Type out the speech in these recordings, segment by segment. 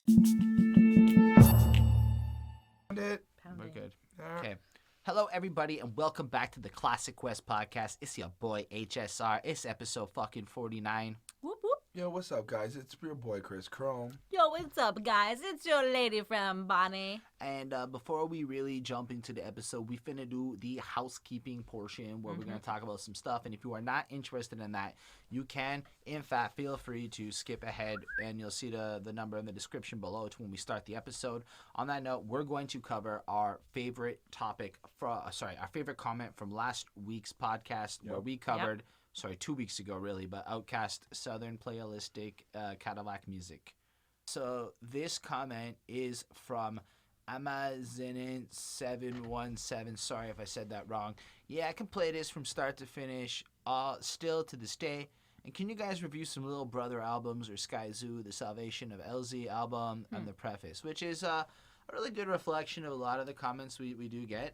We're good. Okay. Hello, everybody, and welcome back to the Classic West podcast. It's your boy HSR. It's episode fucking 49. Whoop, whoop. Yo, what's up, guys? It's your boy Chris Chrome. Yo, what's up, guys? It's your lady from Bonnie. And before we really jump into the episode, we finna do the housekeeping portion where we're gonna talk about some stuff. And if you are not interested in that, you can, in fact, feel free to skip ahead, and you'll see the number in the description below to when we start the episode. On that note, we're going to cover our favorite topic our favorite comment from last week's podcast where we covered. Sorry, 2 weeks ago, really, but Outcast Southern Playalistic Cadillac Music. So this comment is from Amazinin717. Sorry if I said that wrong. Yeah, I can play this from start to finish, still to this day. And can you guys review some Little Brother albums or Sky Zoo, the Salvation of LZ album, and the preface, which is a really good reflection of a lot of the comments we do get.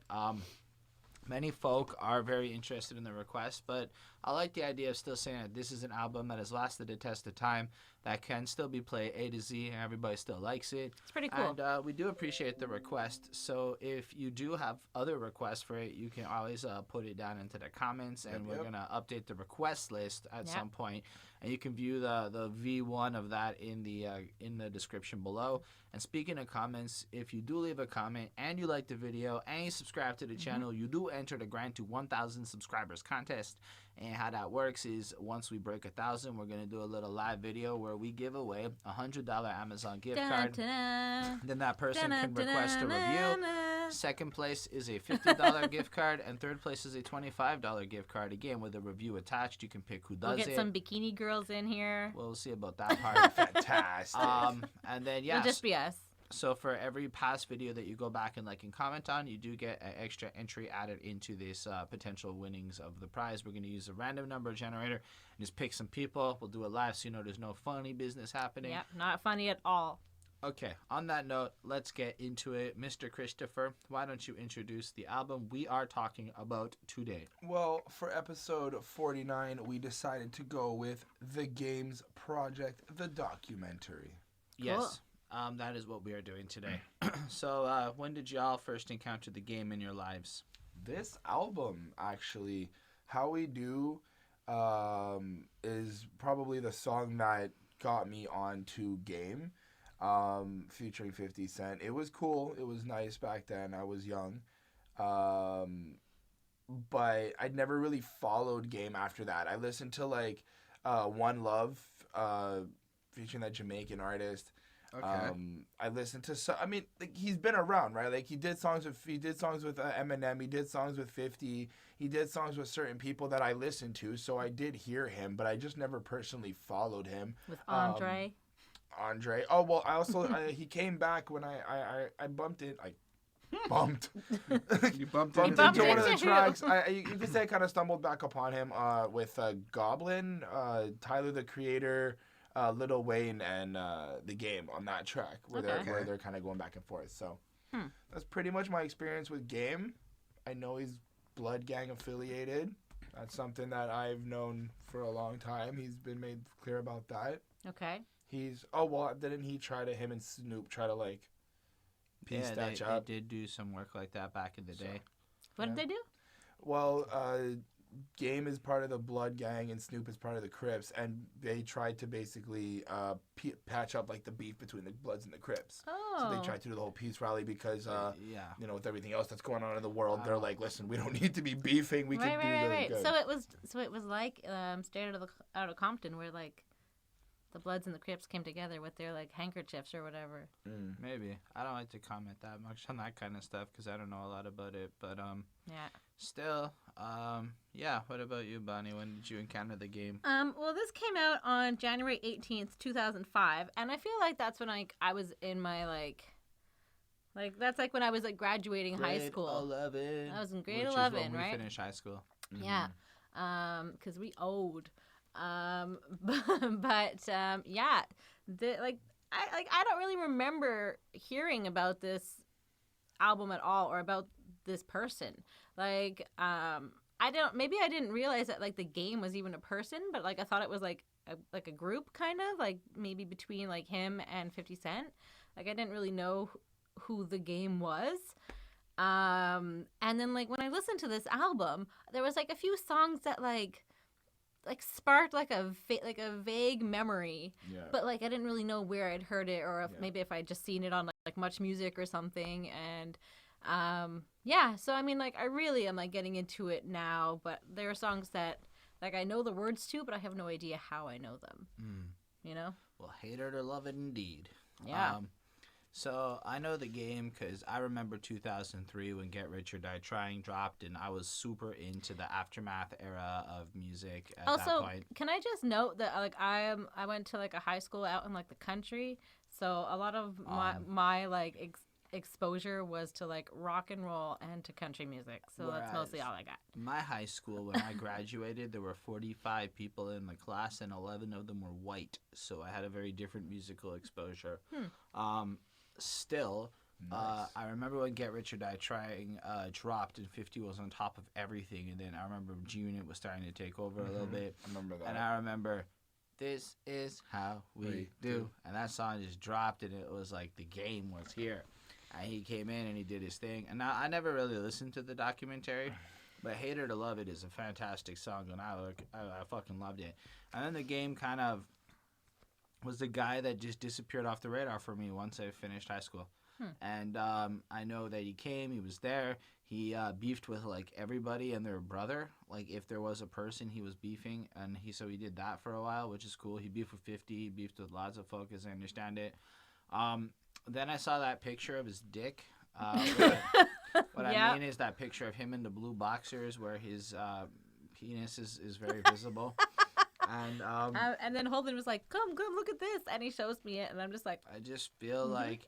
Many folk are very interested in the request, but I like the idea of still saying that this is an album that has lasted the test of time, that can still be played A to Z, and everybody still likes it. It's pretty cool. And we do appreciate the request, so if you do have other requests for it, you can always put it down into the comments, and we're going to update the request list at some point, and you can view the V1 of that in the description below. And speaking of comments, if you do leave a comment and you like the video and you subscribe to the channel, you do enter the Grind to 1,000 subscribers contest. And how that works is once we break 1,000, we're going to do a little live video where we give away a $100 Amazon gift card. Then that person can request a review. Second place is a $50 gift card, and third place is a $25 gift card. Again, with a review attached, you can pick who does it. We'll get some bikini girls in here. We'll see about that part. Fantastic. And then, It'll just be us. So for every past video that you go back and like and comment on, you do get an extra entry added into this potential winnings of the prize. We're going to use a random number generator and just pick some people. We'll do it live so you know there's no funny business happening. Yep, not funny at all. Okay, on that note, let's get into it. Mr. Christopher, why don't you introduce the album we are talking about today? Well, for episode 49, we decided to go with The Games Project, the documentary. Yes. That is what we are doing today. So, when did y'all first encounter the game in your lives? This album, actually, How We Do, is probably the song that got me onto Game, featuring 50 Cent. It was cool. It was nice back then. I was young. But I'd never really followed Game after that. I listened to, like, One Love, featuring that Jamaican artist. Okay. I listened to like he's been around, right? Like he did songs with Eminem, he did songs with 50, he did songs with certain people that I listened to, so I did hear him, but I just never personally folled him. With Andre. Oh well, I also he came back when I bumped it. Bumped. You bumped Bumped into into one of the into tracks. You could say I kind of stumbled back upon him with Goblin, Tyler the Creator, Lil Wayne, and The Game on that track where they're kind of going back and forth. So that's pretty much my experience with Game. I know he's Blood Gang affiliated. That's something that I've known for a long time. He's been made clear about that. Okay. Didn't he him and Snoop try to like piece that up? They did do some work like that back in the day. What did they do? Well, Game is part of the Blood Gang and Snoop is part of the Crips, and they tried to basically patch up like the beef between the Bloods and the Crips. Oh. So they tried to do the whole peace rally because, with everything else that's going on in the world, they're like, listen, we don't need to be beefing. We can do really good. So it was like Straight out of Compton, where like the Bloods and the Crips came together with their like handkerchiefs or whatever. Maybe. I don't like to comment that much on that kind of stuff because I don't know a lot about it. But still, what about you, Bonnie? When did you encounter the game? Well, this came out on January 18th, 2005, and I feel like that's when I was in my like that's like when I was like graduating high school. 11. I was in grade Which 11, is when right? we finished high school. Yeah. Because we owed. I don't really remember hearing about this album at all or about this person. Maybe I didn't realize that like the game was even a person, but like I thought it was like a group kind of like maybe between like him and 50 Cent. Like I didn't really know who The Game was. And then like when I listened to this album, there was like a few songs that like sparked like a vague memory, but like I didn't really know where I'd heard it, or if maybe if I'd just seen it on like Much Music or something. And so I mean like I really am like getting into it now, but there are songs that like I know the words to, but I have no idea how I know them. You know? Well, hate it or love it indeed. Yeah. So I know The Game because I remember 2003 when Get Rich or Die Trying dropped, and I was super into the Aftermath era of music at that point. Can I just note that like I went to like a high school out in like the country, so a lot of my like exposure was to like rock and roll and to country music. So that's mostly all I got. My high school, when I graduated, there were 45 people in the class, and 11 of them were white. So I had a very different musical exposure. Still, nice. I remember when Get Rich or Die Trying dropped and 50 was on top of everything, and then I remember G-Unit was starting to take over a little bit. I remember that. And I remember, this is how we do. And that song just dropped, and it was like The Game was here. And he came in and he did his thing. And I never really listened to the documentary, but Hate It or Love It is a fantastic song, and I fucking loved it. And then The Game kind of was the guy that just disappeared off the radar for me once I finished high school. And I know that he was there. He beefed with like everybody and their brother. Like if there was a person he was beefing, and he did that for a while, which is cool. He beefed with 50, he beefed with lots of folk, as I understand it. Then I saw that picture of his dick. What I mean is that picture of him in the blue boxers where his penis is very visible. And then Holden was like, come look at this, and he shows me it, and I'm just like, I just feel like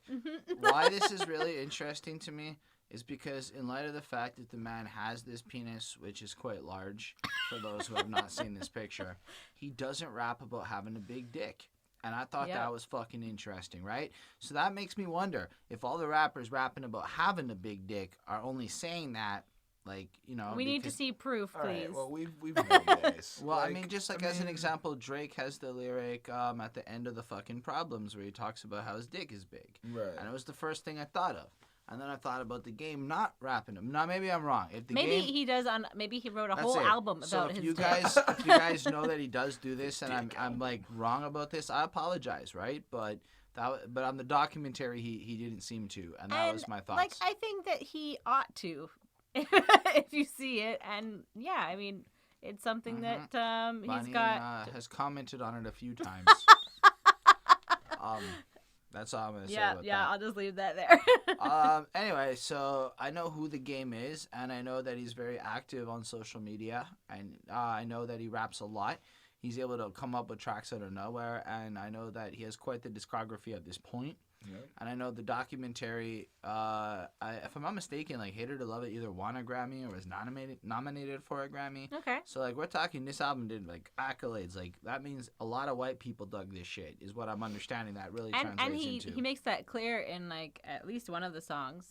why this is really interesting to me is because in light of the fact that the man has this penis, which is quite large for those who have not seen this picture, he doesn't rap about having a big dick. And I thought that was fucking interesting, right? So that makes me wonder if all the rappers rapping about having a big dick are only saying that, like, you know. We need to see proof, please. Right, well, we've known this. Well, like, I mean, just like as an example, Drake has the lyric at the end of the fucking Problems where he talks about how his dick is big. Right. And it was the first thing I thought of. And then I thought about The Game not rapping him. Now, maybe I'm wrong. If maybe he wrote a whole album about his dick. If you guys know that he does do this and I'm like wrong about this, I apologize, right? But on the documentary, he didn't seem to, and that was my thoughts. Like, I think that he ought to, if you see it, and yeah, I mean, it's something that he's got. Has commented on it a few times. That's all I'm going to say about that. Yeah, I'll just leave that there. Anyway, so I know who The Game is, and I know that he's very active on social media, and I know that he raps a lot. He's able to come up with tracks out of nowhere, and I know that he has quite the discography at this point. Yep. And I know the documentary, if I'm not mistaken, like Hate It or Love It either won a Grammy or was nominated for a Grammy. Okay. So like we're talking, this album did like accolades. Like that means a lot of white people dug this shit, is what I'm understanding that really translates into. And he makes that clear in like at least one of the songs.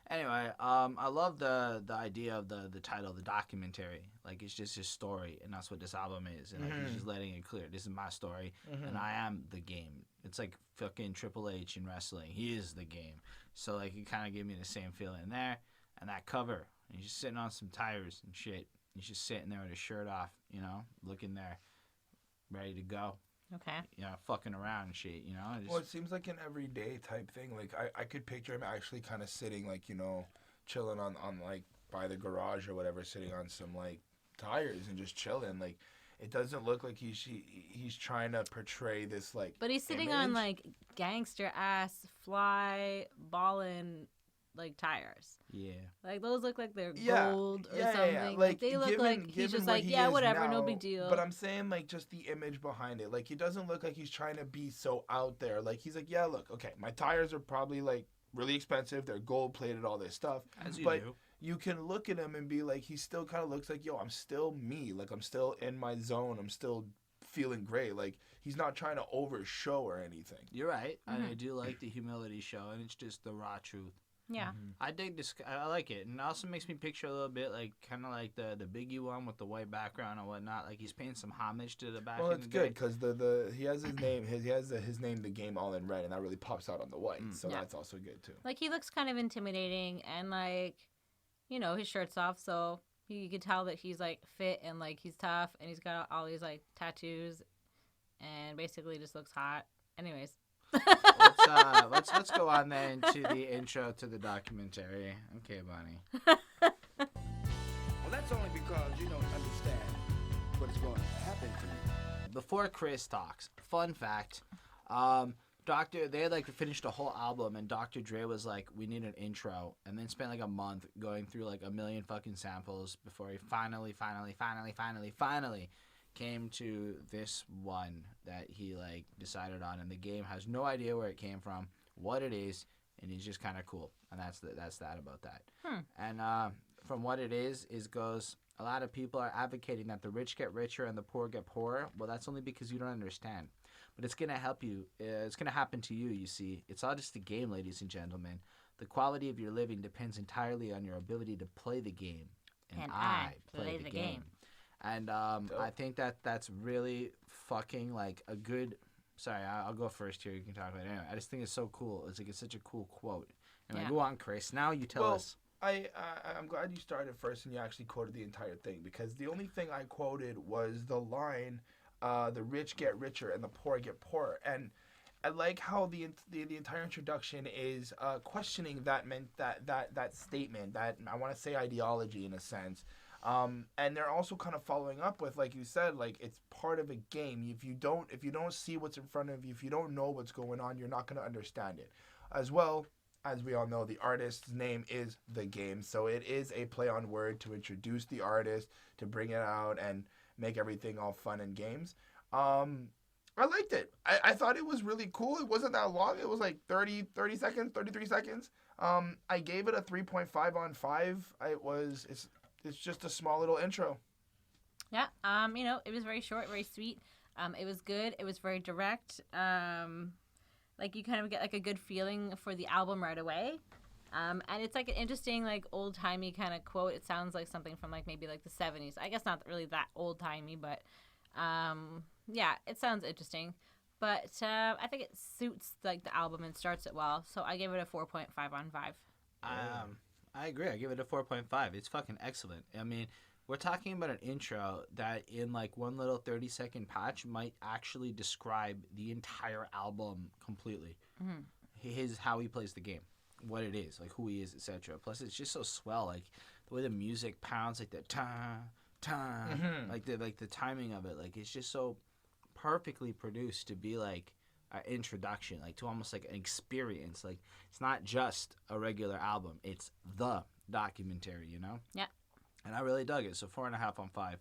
Anyway, I love the idea of the title, the documentary. Like it's just his story, and that's what this album is. And like, he's just letting it clear. This is my story, and I am The Game. It's like fucking Triple H in wrestling. He is The Game. So like it kind of gave me the same feeling there. And that cover, he's just sitting on some tires and shit. He's just sitting there with his shirt off, you know, looking there, ready to go. Okay. You know, fucking around and shit, you know? Well, it seems like an everyday type thing. Like, I could picture him actually kind of sitting, like, you know, chilling on like, by the garage or whatever, sitting on some, like, tires and just chilling. Like, it doesn't look like he's trying to portray this, like, but he's sitting image on, like, gangster-ass, fly, ballin', like, tires. Yeah. Like, those look like they're gold or something. Yeah. Like, they look like he's just like, whatever, no big deal. But I'm saying, like, just the image behind it. Like, he doesn't look like he's trying to be so out there. Like, he's like, yeah, look, okay, my tires are probably, like, really expensive. They're gold-plated, all this stuff. As you do. You can look at him and be like, he still kind of looks like, yo, I'm still me. Like, I'm still in my zone. I'm still feeling great. Like, he's not trying to overshow or anything. You're right. And I do like the humility show, and it's just the raw truth. Yeah. I dig this. I like it, and it also makes me picture a little bit like kind of like the Biggie one with the white background and whatnot. Like he's paying some homage to the back. Well, in it's the good day. because he has his name his name The Game all in red, and that really pops out on the white. So that's also good too. Like he looks kind of intimidating, and like, you know, his shirt's off, so you could tell that he's like fit and like he's tough, and he's got all these like tattoos, and basically just looks hot. Anyways. Let's go on then to the intro to the documentary. Okay, Bonnie. Well, that's only because you don't understand what is going to happen to you. Before Chris talks, fun fact, they had like finished a whole album, and Dr. Dre was like, we need an intro, and then spent like a month going through like a million fucking samples before he finally came to this one that he like decided on, and the game has no idea where it came from, what it is, and he's just kind of cool, and that's that about that. And from what it is goes, a lot of people are advocating that the rich get richer and the poor get poorer. Well, that's only because you don't understand, but it's gonna help you. It's gonna happen to you. You see, it's all just a game, ladies and gentlemen. The quality of your living depends entirely on your ability to play the game, and I play the game. And I think that's really fucking like a good. Sorry, I'll go first here. You can talk about it. Anyway, I just think it's so cool. It's such a cool quote. Anyway, go on, Chris. Now you tell us. I'm glad you started first and you actually quoted the entire thing, because the only thing I quoted was the line, "The rich get richer and the poor get poorer," and I like how the entire introduction is questioning that statement, that I want to say ideology in a sense. And they're also kind of following up with, like you said, like it's part of a game. If you don't see what's in front of you, if you don't know what's going on, you're not going to understand it. As well, as we all know, the artist's name is The Game, so it is a play on word to introduce the artist, to bring it out and make everything all fun and games. I liked it. I thought it was really cool. It wasn't that long. It was like 30 seconds, 33 seconds. I gave it a 3.5 on 5. It's just a small little intro. Yeah, you know, it was very short, very sweet. It was good. It was very direct. Like you kind of get like a good feeling for the album right away. And it's like an interesting, like old timey kind of quote. It sounds like something from like maybe like the 70s. I guess not really that old timey, but yeah, it sounds interesting. But I think it suits like the album and starts it well. So I gave it a 4.5 on 5. I agree. I give it a 4.5. It's fucking excellent. I mean, we're talking about an intro that in like one little 30-second patch might actually describe the entire album completely. How he plays the game, what it is, like who he is, etc. Plus, it's just so swell. Like the way the music pounds, like the like the timing of it. Like it's just so perfectly produced to be like an introduction, like to almost like an experience. Like it's not just a regular album, it's the documentary, you know? Yeah. And I really dug it. So 4.5 on 5,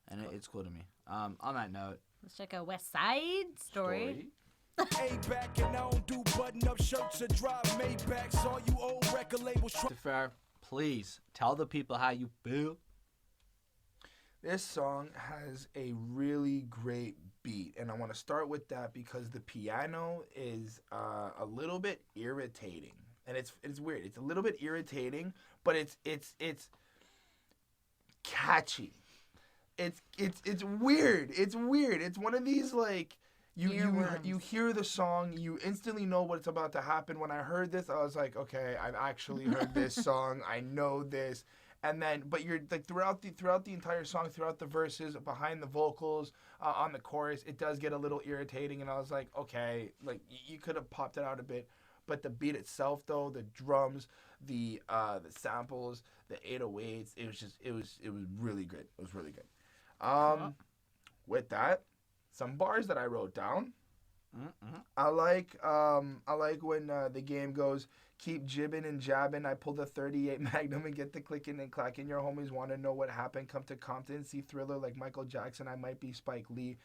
and it's cool to me. On that note, let's check out Westside Story. Back and I don't do button-up shirts or drive Maybachs. All you old record labels Fair, please tell the people how you feel. This song has a really great beat, and I want to start with that because the piano is a little bit irritating, and it's weird. It's a little bit irritating, but it's catchy. It's weird. It's weird. It's one of these like you hear the song, you instantly know what's about to happen. When I heard this, I was like, okay, I've actually heard this song. I know this. And then, but you're like throughout the entire song, throughout the verses, behind the vocals, on the chorus, it does get a little irritating. And I was like, okay, like you could have popped it out a bit, but the beat itself, though, the drums, the samples, the 808s, it was really good. It was really good. With that, some bars that I wrote down. I like when the game goes, keep jibbing and jabbing. I pull the 38 Magnum and get the clicking and clacking. Your homies want to know what happened. Come to Compton, see Thriller like Michael Jackson. I might be Spike Lee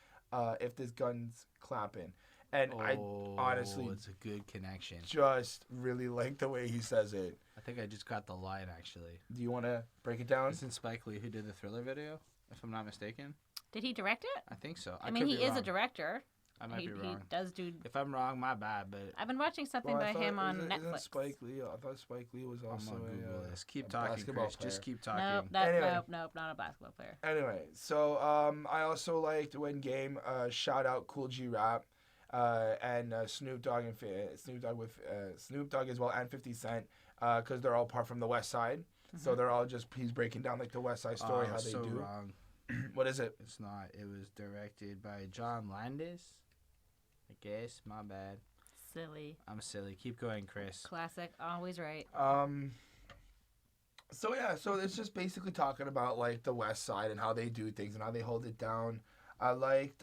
if this gun's clapping. And I honestly, it's a good connection. Just really like the way he says it. I think I just got the line actually. Do you want to break it down? Isn't Spike Lee who did the Thriller video, if I'm not mistaken? Did he direct it? I think so. I mean, he is a director. I might be wrong. He does do. If I'm wrong, my bad. But I've been watching something by him on Netflix. Isn't Spike Lee? I thought Spike Lee was also keep talking, Chris. Just keep talking. Nope, not a basketball player. Anyway, so I also liked when Game shout out Cool G Rap and Snoop Dogg and Snoop Dogg as well and 50 Cent because they're all part from the Westside. So they're all he's breaking down like the Westside story how they so do. Wrong. What is it? It's not. It was directed by John Landis. I guess. My bad. Silly. I'm silly. Keep going, Chris. Classic. Always right. So it's just basically talking about like the West Side and how they do things and how they hold it down. I liked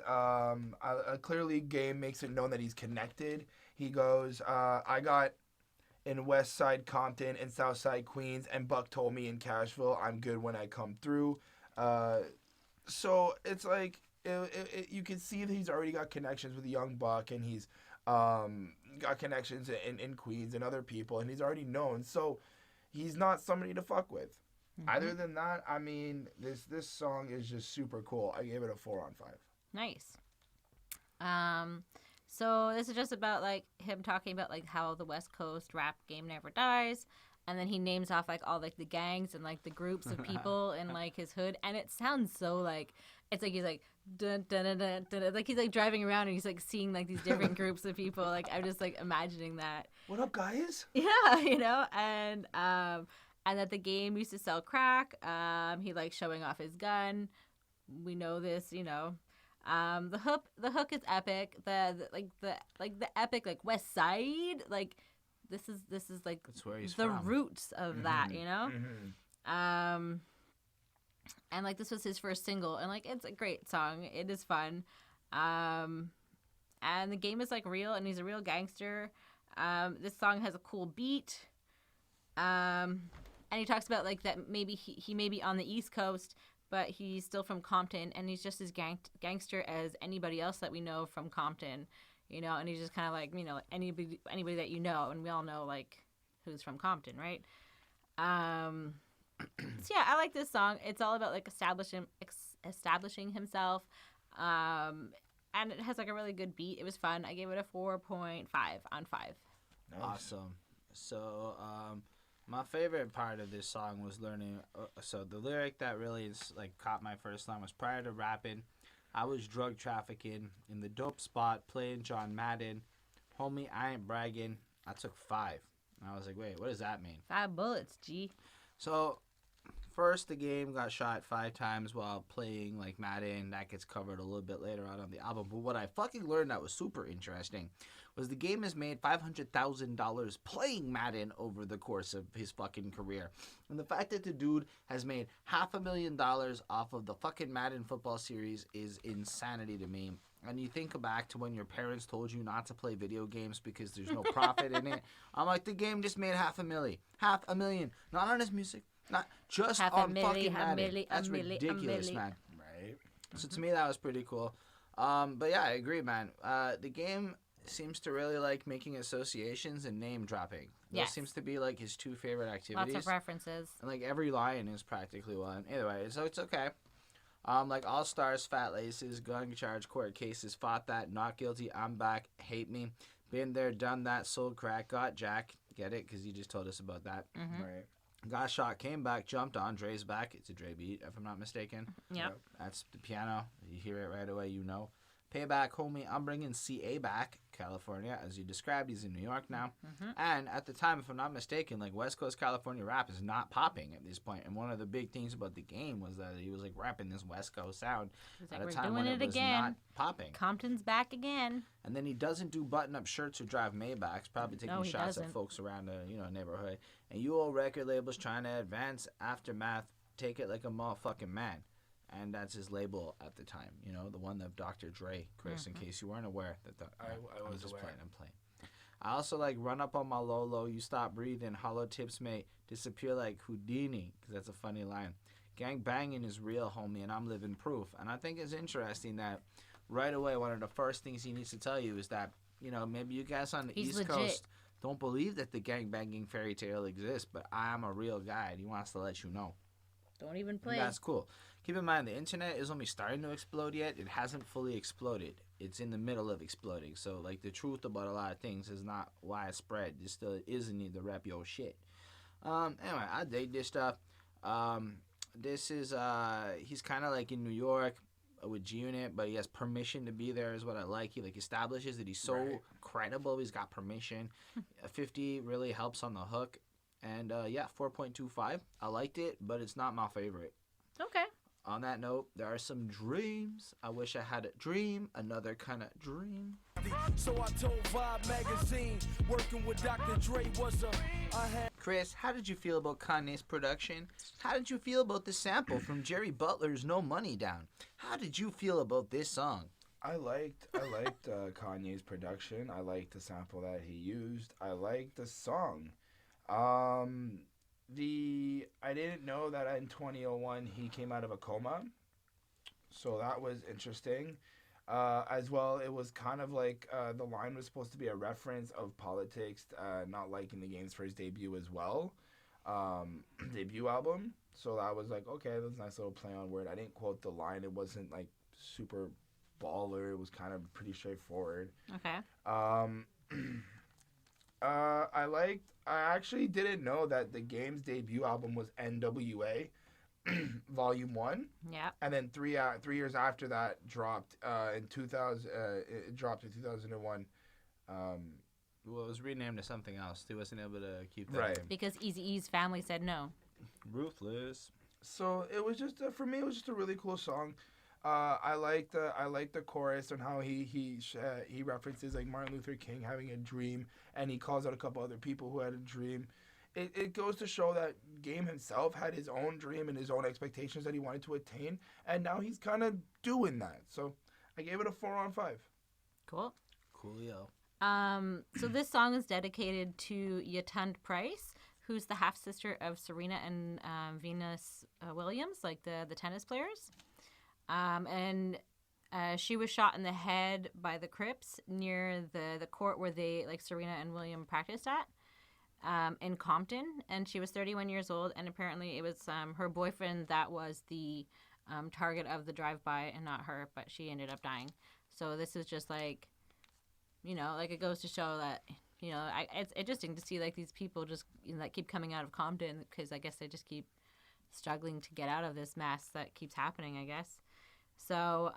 clearly Game makes it known that he's connected. He goes, I got in West Side Compton and South Side Queens, and Buck told me in Cashville I'm good when I come through. So it's like you can see that he's already got connections with Young Buck, and he's got connections in Queens and other people, and he's already known. So he's not somebody to fuck with. Other than that, I mean, this song is just super cool. I gave it a 4 on 5. Nice. So this is just about like him talking about like how the West Coast rap game never dies, and then he names off like all like the gangs and like the groups of people in like his hood, and it sounds so like it's like he's like dun, dun, dun, dun, dun, like he's like driving around and he's like seeing like these different groups of people. Like I'm just like imagining that. What up, guys? Yeah, you know, and that the game used to sell crack. He likes showing off his gun. We know this, you know. The hook is epic. The epic like West Side, like this is like that's where he's the from. Roots of that, you know. And like this was his first single, and like it's a great song. It is fun. And the game is like real, and he's a real gangster. This song has a cool beat. And he talks about like that maybe he may be on the East Coast, but he's still from Compton, and he's just as gangster as anybody else that we know from Compton, you know. And he's just kind of like, you know, anybody that you know, and we all know like who's from Compton, right? So yeah, I like this song. It's all about like establishing himself, and it has like a really good beat. It was fun. I gave it a 4.5 on 5. Nice. Awesome. So my favorite part of this song was learning. So the lyric that really is like caught my first line was, prior to rapping, I was drug trafficking in the dope spot playing John Madden. Homie, I ain't bragging. I took 5. And I was like, wait, what does that mean? 5 bullets, G. So first, the game got shot 5 times while playing like Madden. That gets covered a little bit later on the album. But what I fucking learned that was super interesting was the game has made $500,000 playing Madden over the course of his fucking career. And the fact that the dude has made $500,000 off of the fucking Madden football series is insanity to me. And you think back to when your parents told you not to play video games because there's no profit in it. I'm like, the game just made $500,000. $500,000. Not on his music. Not just on fucking Madden. That's ridiculous, man. Right. So to me, that was pretty cool. But yeah, I agree, man. The game seems to really like making associations and name dropping. That seems to be like his 2 favorite activities. Lots of references. And like every line is practically one. Either way, so it's okay. Like All Stars, Fat Laces, gun charge, court cases, fought that, not guilty, I'm back, hate me, been there, done that, sold crack, got Jack, get it? Because you just told us about that. Right. Got shot, came back, jumped on, Dre's back. It's a Dre beat, if I'm not mistaken. Yep. That's the piano. You hear it right away, you know. Payback, homie, I'm bringing CA back, California. As you described, he's in New York now. And at the time, if I'm not mistaken, like West Coast California rap is not popping at this point. And one of the big things about the game was that he was like rapping this West Coast sound He's at like, a we're time doing when it it was again. not popping. Compton's back again. And then he doesn't do button-up shirts or drive Maybachs, probably taking shots at folks around the neighborhood. And you old record labels trying to advance Aftermath, take it like a motherfucking man. And that's his label at the time, you know, the one of Dr. Dre, Chris, in case you weren't aware. I was just aware. I'm playing. I also like Run Up on My Lolo, You Stop Breathing, Hollow Tips May Disappear Like Houdini, because that's a funny line. Gang banging is real, homie, and I'm living proof. And I think it's interesting that right away, one of the first things he needs to tell you is that, you know, maybe you guys on the East Coast don't believe that the gang banging fairy tale exists, but I'm a real guy, and he wants to let you know. Don't even play. And that's cool. Keep in mind, the internet is only starting to explode yet. It hasn't fully exploded. it's in the middle of exploding. So like the truth about a lot of things is not widespread. It still is a need to rep your shit. Anyway, I dig this stuff. This is he's kind of like in New York with G-Unit, but he has permission to be there is what I like. He like establishes that he's so credible. He's got permission. 50 really helps on the hook. And yeah, 4.25. I liked it, but it's not my favorite. Okay. On that note, there are some dreams. I wish I had a dream, another kind of dream. So I told Vibe magazine, working with Dr. Dre was Chris, how did you feel about Kanye's production? How did you feel about the sample from Jerry Butler's No Money Down? How did you feel about this song? I liked Kanye's production. I liked the sample that he used. I liked the song. I didn't know that in 2001 he came out of a coma, so that was interesting. As well, it was kind of like the line was supposed to be a reference of politics, not liking the games for his debut as well, debut album. So that was like, okay, that's a nice little play on word. I didn't quote the line. It wasn't like super baller. It was kind of pretty straightforward. Okay. I actually didn't know that the game's debut album was NWA, Volume 1. Yeah. And then 3 years after that dropped in 2000. It dropped in 2001. Well, it was renamed to something else. They wasn't able to keep that Right. name. Because Eazy-E's family said no. Ruthless. So it was just for me. It was just a really cool song. I like the chorus and how he references like Martin Luther King having a dream, and he calls out a couple other people who had a dream. It goes to show that Game himself had his own dream and his own expectations that he wanted to attain, and now he's kind of doing that. So I gave it a 4 on 5. Cool. Coolio. So this song is dedicated to Yatund Price, who's the half sister of Serena and Venus Williams, like the tennis players. And she was shot in the head by the Crips near the court where they, like, Serena and William practiced at, in Compton. And she was 31 years old, and apparently it was her boyfriend that was the target of the drive-by and not her, but she ended up dying. So this is just, like, you know, like, it goes to show that, you know, it's interesting to see, like, these people just, you know, that keep coming out of Compton, because I guess they just keep struggling to get out of this mess that keeps happening, I guess. So,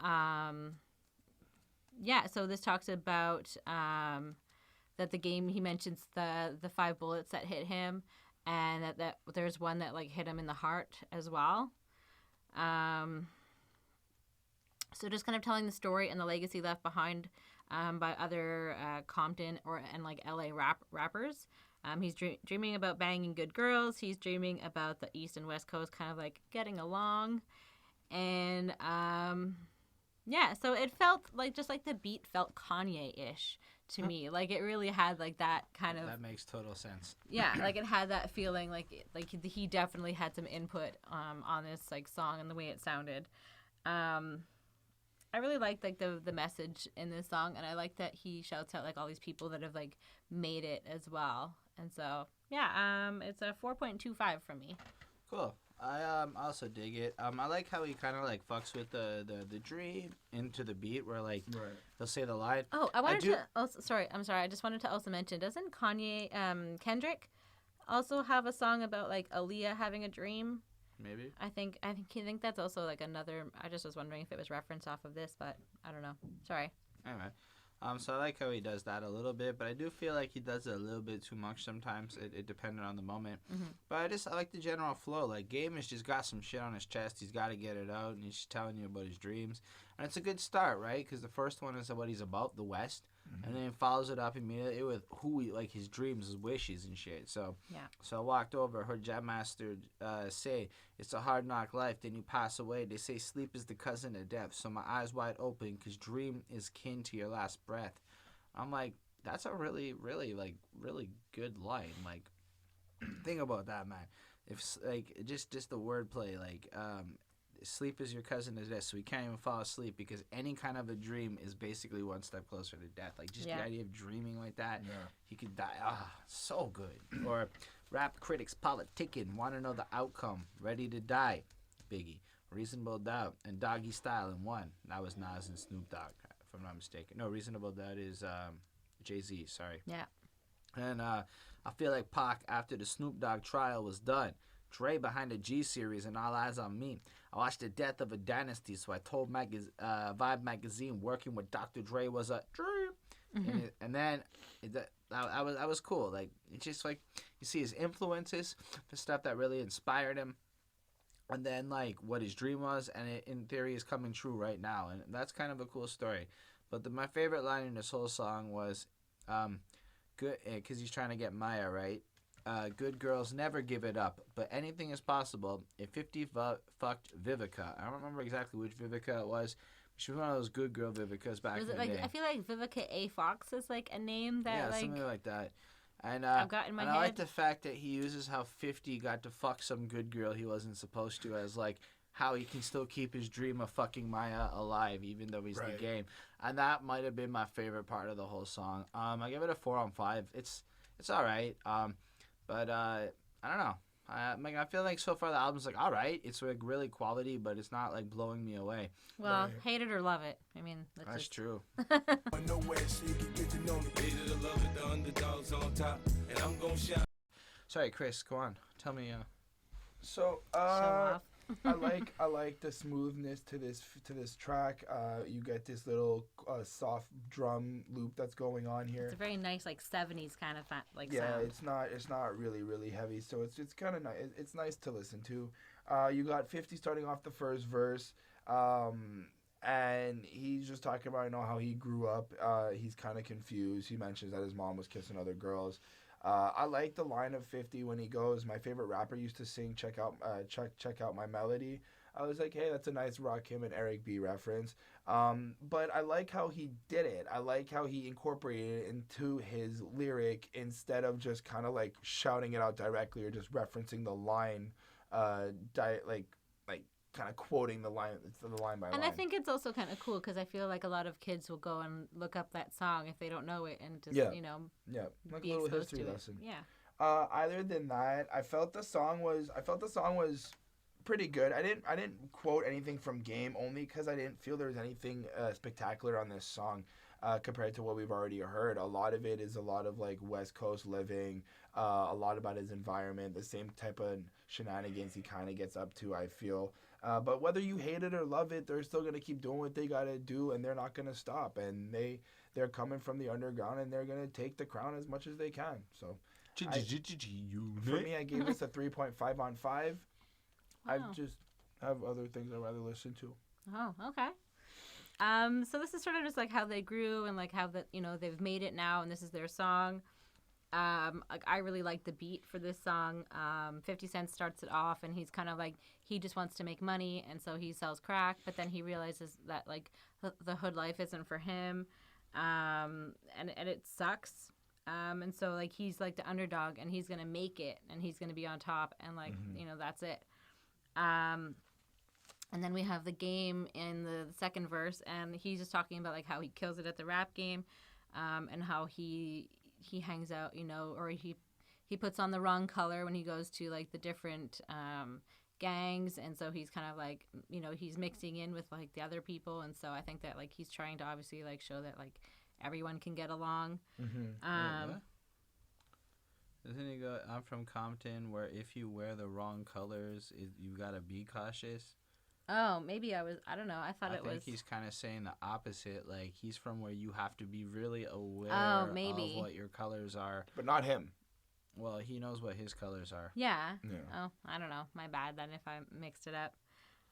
yeah, so this talks about that the game, he mentions the 5 bullets that hit him, and that there's one that, like, hit him in the heart as well. So just kind of telling the story and the legacy left behind by other Compton and like LA rappers. He's dreaming about banging good girls. He's dreaming about the East and West Coast kind of like getting along. And yeah, so it felt like, just like the beat felt Kanye-ish to me. Like, it really had like that kind of... That makes total sense. Yeah, like it had that feeling like he definitely had some input on this like song and the way it sounded. I really liked like the message in this song, and I like that he shouts out like all these people that have like made it as well. And so yeah, it's a 4.25 from me. Cool. I also dig it. I like how he kind of like fucks with the dream into the beat, where like he'll say the line. Oh, I wanted to also, sorry, I just wanted to also mention, doesn't Kanye Kendrick also have a song about like Aaliyah having a dream? Maybe. I think that's also like another. I just was wondering if it was referenced off of this, but I don't know. Sorry. Anyway, so I like how he does that a little bit, but I do feel like he does it a little bit too much sometimes. It depended on the moment. Mm-hmm. But I like the general flow. Like, Game has just got some shit on his chest. He's got to get it out, and he's just telling you about his dreams. And it's a good start, right? Because the first one is what he's about, the West. Mm-hmm. And then he follows it up immediately with who he, like, his dreams, his wishes and shit. So I walked over, heard Jam Master say, "It's a hard knock life, then you pass away. They say sleep is the cousin of death. So my eyes wide open, because dream is kin to your last breath." I'm like, that's a really, really, like, really good line. Like, think about that, man. If, like, just the wordplay, like, sleep is your cousin of death, so we can't even fall asleep, because any kind of a dream is basically one step closer to death. Like, just the idea of dreaming like that, he could die. So good. Or rap critics politicking, want to know the outcome, ready to die, Biggie, Reasonable Doubt, and Doggy Style in one. That was Nas and Snoop Dogg. I'm not mistaken. No, Reasonable Doubt is Jay-Z. Sorry. Yeah. And I feel like Pac, after the Snoop Dogg trial was done, Dre behind the G Series and All Eyes on Me. I watched the death of a dynasty, so I told Vibe magazine working with Dr. Dre was a dream. And then I was cool. Like, it's just like you see his influences, the stuff that really inspired him, and then like what his dream was, and it in theory is coming true right now, and that's kind of a cool story. But my favorite line in this whole song was, good, because he's trying to get Maya right. Good girls never give it up, but anything is possible. If 50 fucked Vivica, I don't remember exactly which Vivica it was. She was one of those good girl Vivicas back in the day. I feel like Vivica A. Fox is like a name that something like that. And I've got in my and head. I like the fact that he uses how 50 got to fuck some good girl he wasn't supposed to, as like how he can still keep his dream of fucking Maya alive even though he's the game. And that might have been my favorite part of the whole song. I give it a 4 on 5. It's all right. But I don't know. I feel like so far the album's like all right. It's like really quality, but it's not like blowing me away. Well, hate it or love it. I mean, that's true. Sorry, Chris. Go on. Tell me. So Show off. I like the smoothness to this track. You get this little soft drum loop that's going on here. It's a very nice like 70s kind of like sound. It's not really heavy, so it's kind of nice. It's nice to listen to. You got 50 starting off the first verse, and he's just talking about how he grew up. He's kind of confused. He mentions that his mom was kissing other girls. I like the line of 50 when he goes, my favorite rapper used to sing, check out my melody. I was like, hey, that's a nice Rakim and Eric B reference. But I like how he did it. I like how he incorporated it into his lyric instead of just kind of like shouting it out directly or just referencing the line, kind of quoting the line by line. And I think it's also kind of cool because I feel like a lot of kids will go and look up that song if they don't know it and just like a little history lesson. Yeah. Other than that, I felt the song was pretty good. I didn't quote anything from Game only because I didn't feel there was anything spectacular on this song compared to what we've already heard. A lot of it is a lot of like West Coast living, a lot about his environment, the same type of shenanigans he kind of gets up to, I feel. But whether you hate it or love it, they're still going to keep doing what they got to do, and they're not going to stop. And they're coming from the underground, and they're going to take the crown as much as they can. So for me, I gave this a 3.5 on 5. Wow. I just have other things I'd rather listen to. Oh, okay. So this is sort of just like how they grew and like how they've made it now, and this is their song. Like I really like the beat for this song. 50 Cent starts it off, and he's kind of like he just wants to make money, and so he sells crack. But then he realizes that like the hood life isn't for him, and it sucks. And so like he's like the underdog, and he's gonna make it, and he's gonna be on top, and like that's it. And then we have the Game in the second verse, and he's just talking about like how he kills it at the rap game, and how he hangs out, or he puts on the wrong color when he goes to like the different gangs, and so he's kind of like he's mixing in with like the other people, and so I think that like he's trying to obviously like show that like everyone can get along. Doesn't he go, I'm from Compton, where if you wear the wrong colors, you gotta be cautious? Oh, maybe I don't know. I think he's kind of saying the opposite. Like, he's from where you have to be really aware of what your colors are. But not him. Well, he knows what his colors are. Yeah. Oh, I don't know. My bad then if I mixed it up.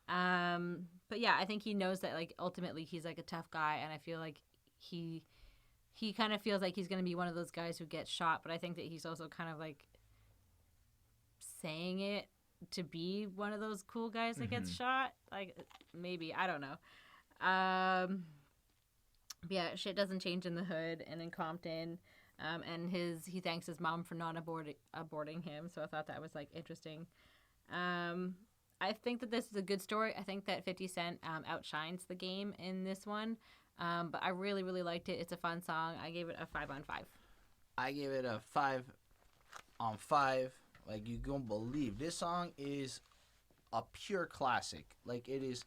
But yeah, I think he knows that, like, ultimately he's, like, a tough guy, and I feel like he kind of feels like he's going to be one of those guys who gets shot, but I think that he's also kind of, like, saying it to be one of those cool guys that gets shot. Like, maybe. I don't know. Yeah, shit doesn't change in the hood and in Compton. And he thanks his mom for not aborting him, so I thought that was, like, interesting. I think that this is a good story. I think that 50 Cent outshines the Game in this one. But I really, really liked it. It's a fun song. I gave it a 5 on 5. I gave it a 5 on 5. Like, you don't believe. This song is a pure classic. Like, it is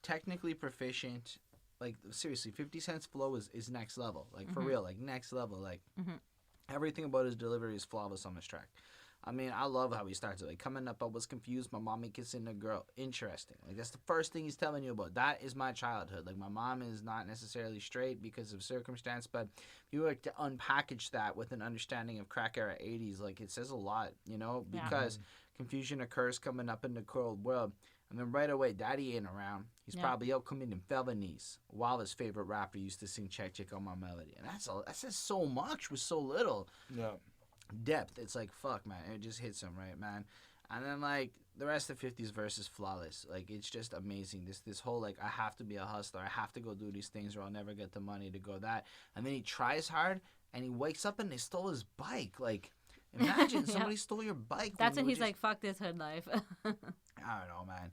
technically proficient. like seriously, 50 Cent's flow is next level. Like for real, like next level. Like everything about his delivery is flawless on this track. I mean, I love how he starts it. Like, coming up, I was confused. My mommy kissing a girl. Interesting. Like, that's the first thing he's telling you about. That is my childhood. Like, my mom is not necessarily straight because of circumstance, but if you were to unpackage that with an understanding of crack era 80s, like, it says a lot, you know, because confusion occurs coming up in the cold world. And then right away, daddy ain't around. He's probably out committing felonies while his favorite rapper used to sing Check Check on My Melody. And that says so much with so little. Yeah. Depth. It's like, fuck, man, it just hits him right, man. And then like the rest of 50's verse is flawless. Like, it's just amazing. This whole like, I have to be a hustler, I have to go do these things or I'll never get the money to go that. And then he tries hard and he wakes up and they stole his bike. Like, imagine somebody stole your bike. That's when he's like, fuck this hood life. I don't know, man.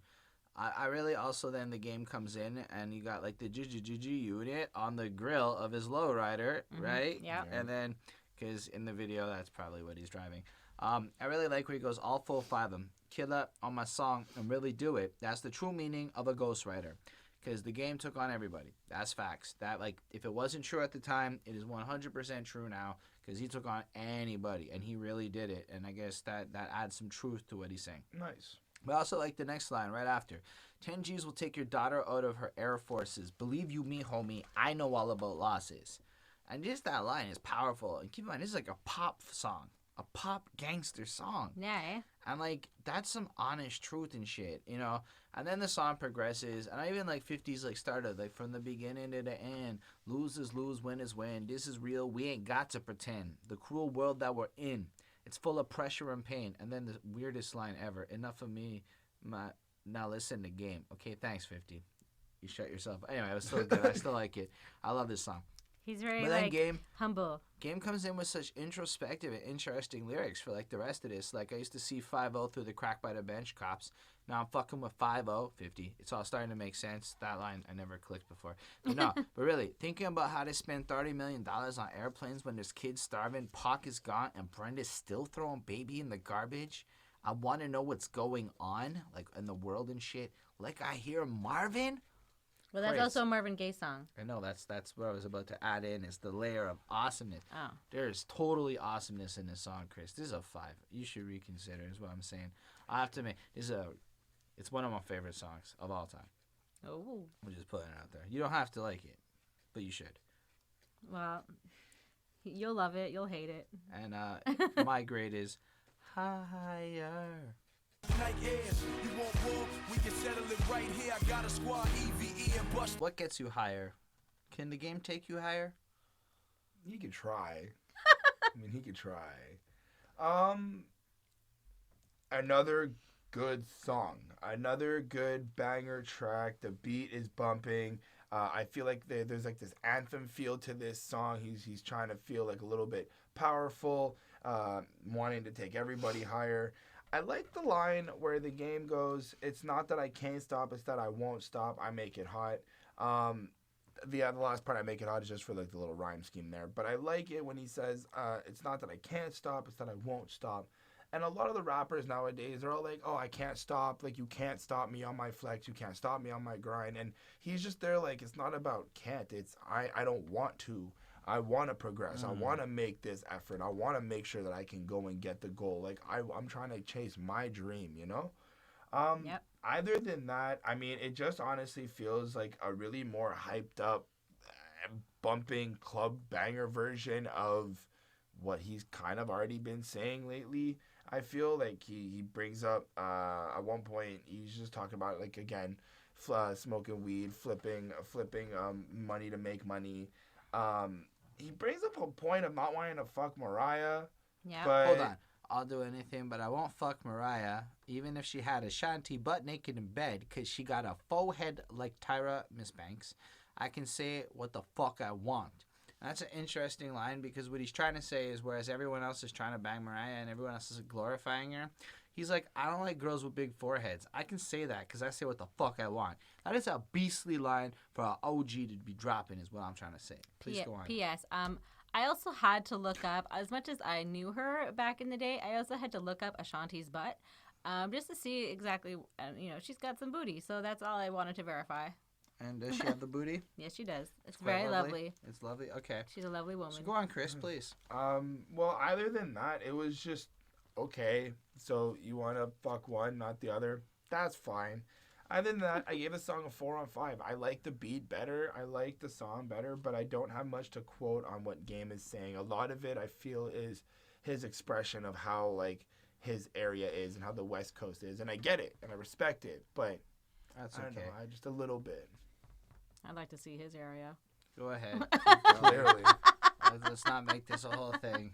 I really also, then the game comes in and you got like the GGGG unit on the grill of his lowrider, right? Yeah. And then, because in the video, that's probably what he's driving. I really like where he goes, all full 5 of them. Killer on my song and really do it. That's the true meaning of a ghostwriter. Because the game took on everybody. That's facts. That, like, if it wasn't true at the time, it is 100% true now. Because he took on anybody and he really did it. And I guess that adds some truth to what he's saying. Nice. But I also like the next line right after. 10 G's will take your daughter out of her Air Forces. Believe you me, homie, I know all about losses. And just that line is powerful. And keep in mind, this is like a pop song. A pop gangster song. Yeah. And like, that's some honest truth and shit, you know? And then the song progresses. And I even like 50's like started, like from the beginning to the end. Lose is lose, win is win. This is real. We ain't got to pretend. The cruel world that we're in. It's full of pressure and pain. And then the weirdest line ever. Enough of me. Now listen to game. Okay, thanks, 50. You shut yourself. Anyway, it was still good. I still like it. I love this song. He's very like humble. Game comes in with such introspective and interesting lyrics for like the rest of this. Like, I used to see 5-0 through the crack by the bench cops. Now I'm fucking with 5-0, 50. It's all starting to make sense. That line I never clicked before. But no, but really, thinking about how to spend $30 million on airplanes when there's kids starving, Pac is gone, and Brenda's still throwing baby in the garbage. I want to know what's going on, like, in the world and shit. Like, I hear Marvin. Well, that's also a Marvin Gaye song. I know, that's what I was about to add in, is the layer of awesomeness. Oh. There's totally awesomeness in this song, Chris. This is a 5. You should reconsider, is what I'm saying. I have to admit, it's one of my favorite songs of all time. Oh. I'm just putting it out there. You don't have to like it, but you should. Well, you'll love it, you'll hate it. And my grade is higher. What gets you higher? Can the game take you higher? He could try. I mean, he could try. Another good song. Another good banger track. The beat is bumping. I feel like there's like this anthem feel to this song. He's trying to feel like a little bit powerful, wanting to take everybody higher. I like the line where the game goes, it's not that I can't stop, it's that I won't stop, I make it hot. The last part, I make it hot, is just for like the little rhyme scheme there. But I like it when he says, it's not that I can't stop, it's that I won't stop. And a lot of the rappers nowadays, they're all like, oh, I can't stop. Like, you can't stop me on my flex. You can't stop me on my grind. And he's just there like, it's not about can't. It's I don't want to. I want to progress. I want to make this effort. I want to make sure that I can go and get the goal. Like, I'm trying to chase my dream, you know? Yep. Other than that, I mean, it just honestly feels like a really more hyped up, bumping club banger version of what he's kind of already been saying lately. I feel like he brings up, at one point, he's just talking about, like, again, smoking weed, flipping money to make money. He brings up a point of not wanting to fuck Mariah. Yeah. But Hold on. I'll do anything, but I won't fuck Mariah, even if she had Ashanti butt naked in bed, because she got a faux head like Tyra Miss Banks. I can say what the fuck I want. And that's an interesting line, because what he's trying to say is, whereas everyone else is trying to bang Mariah and everyone else is glorifying her, he's like, I don't like girls with big foreheads. I can say that because I say what the fuck I want. That is a beastly line for an OG to be dropping, is what I'm trying to say. Please go on. P.S. I also had to look up, as much as I knew her back in the day, I also had to look up Ashanti's butt, just to see exactly, she's got some booty, so that's all I wanted to verify. And does she have the booty? Yes, she does. It's quite very lovely. It's lovely. Okay. She's a lovely woman. So go on, Chris, please. Well, other than that, it was just okay. So you want to fuck one, not the other? That's fine. Other than that, I gave the song a 4 on 5. I like the beat better. I like the song better, but I don't have much to quote on what Game is saying. A lot of it, I feel, is his expression of how, like, his area is and how the West Coast is. And I get it, and I respect it, but That's I don't okay. know, just a little bit. I'd like to see his area. Go ahead. Clearly. Let's not make this a whole thing.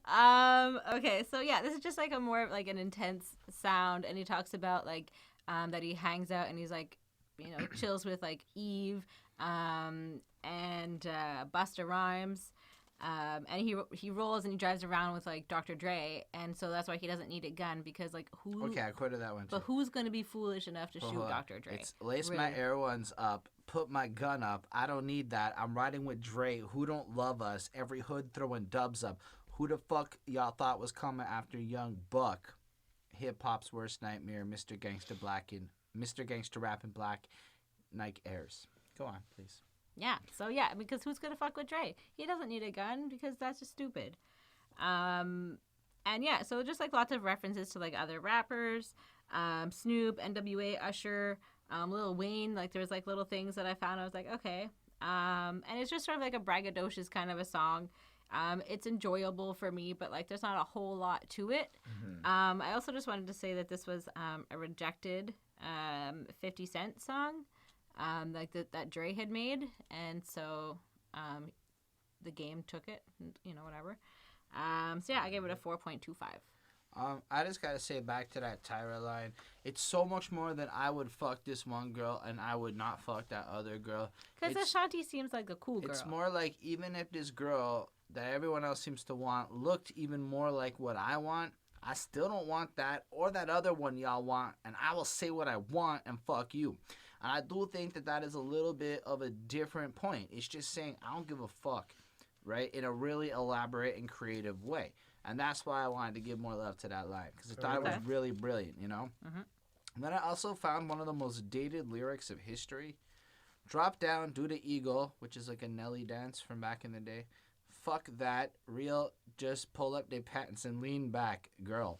Okay, so yeah, this is just like a more of like an intense sound, and he talks about like that he hangs out and he's like, you know, chills with like Eve and Busta Rhymes. And he rolls and he drives around with like Dr. Dre, and so that's why he doesn't need a gun, because like who? Okay, I quoted that one too. But who's gonna be foolish enough to shoot Dr. Dre? It's lace my air ones up, put my gun up. I don't need that. I'm riding with Dre. Who don't love us? Every hood throwing dubs up. Who the fuck y'all thought was coming after Young Buck? Hip hop's worst nightmare. Mr. Gangsta Rapping Black. Nike Airs. Go on, please. Yeah, so yeah, because who's gonna fuck with Dre? He doesn't need a gun because that's just stupid. And yeah, so just like lots of references to like other rappers, Snoop, NWA, Usher, Lil Wayne. Like there was like little things that I found. I was like, okay. And it's just sort of like a braggadocious kind of a song. It's enjoyable for me, but like there's not a whole lot to it. Mm-hmm. I also just wanted to say that this was a rejected 50 Cent song. Like that Dre had made, and so the Game took it, you know, whatever. So yeah, I gave it a 4.25. I just gotta say, back to that Tyra line, it's so much more than I would fuck this one girl and I would not fuck that other girl. Because Ashanti seems like a cool girl. It's more like, even if this girl that everyone else seems to want looked even more like what I want, I still don't want that or that other one y'all want, and I will say what I want and fuck you. And I do think that that is a little bit of a different point. It's just saying, I don't give a fuck, right? In a really elaborate and creative way. And that's why I wanted to give more love to that line, because I thought it was really brilliant, you know? Mm-hmm. And then I also found one of the most dated lyrics of history. Drop down, do the eagle, which is like a Nelly dance from back in the day. Fuck that. Real, just pull up their pants and lean back, girl.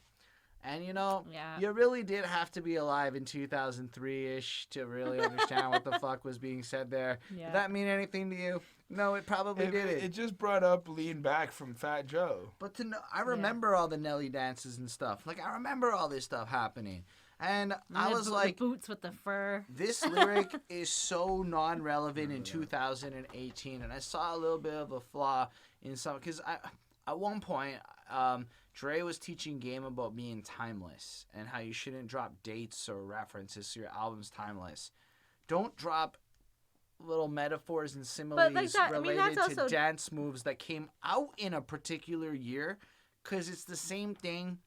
And, you know, you really did have to be alive in 2003-ish to really understand what the fuck was being said there. Yeah. Did that mean anything to you? No, it probably didn't. It just brought up Lean Back from Fat Joe. But to know, I remember all the Nelly dances and stuff. Like, I remember all this stuff happening. And I was like, the boots with the fur. This lyric is so non-relevant in 2018. And I saw a little bit of a flaw in some, because at one point, Dre was teaching Game about being timeless and how you shouldn't drop dates or references so your album's timeless. Don't drop little metaphors and similes related to dance moves that came out in a particular year, because it's the same thing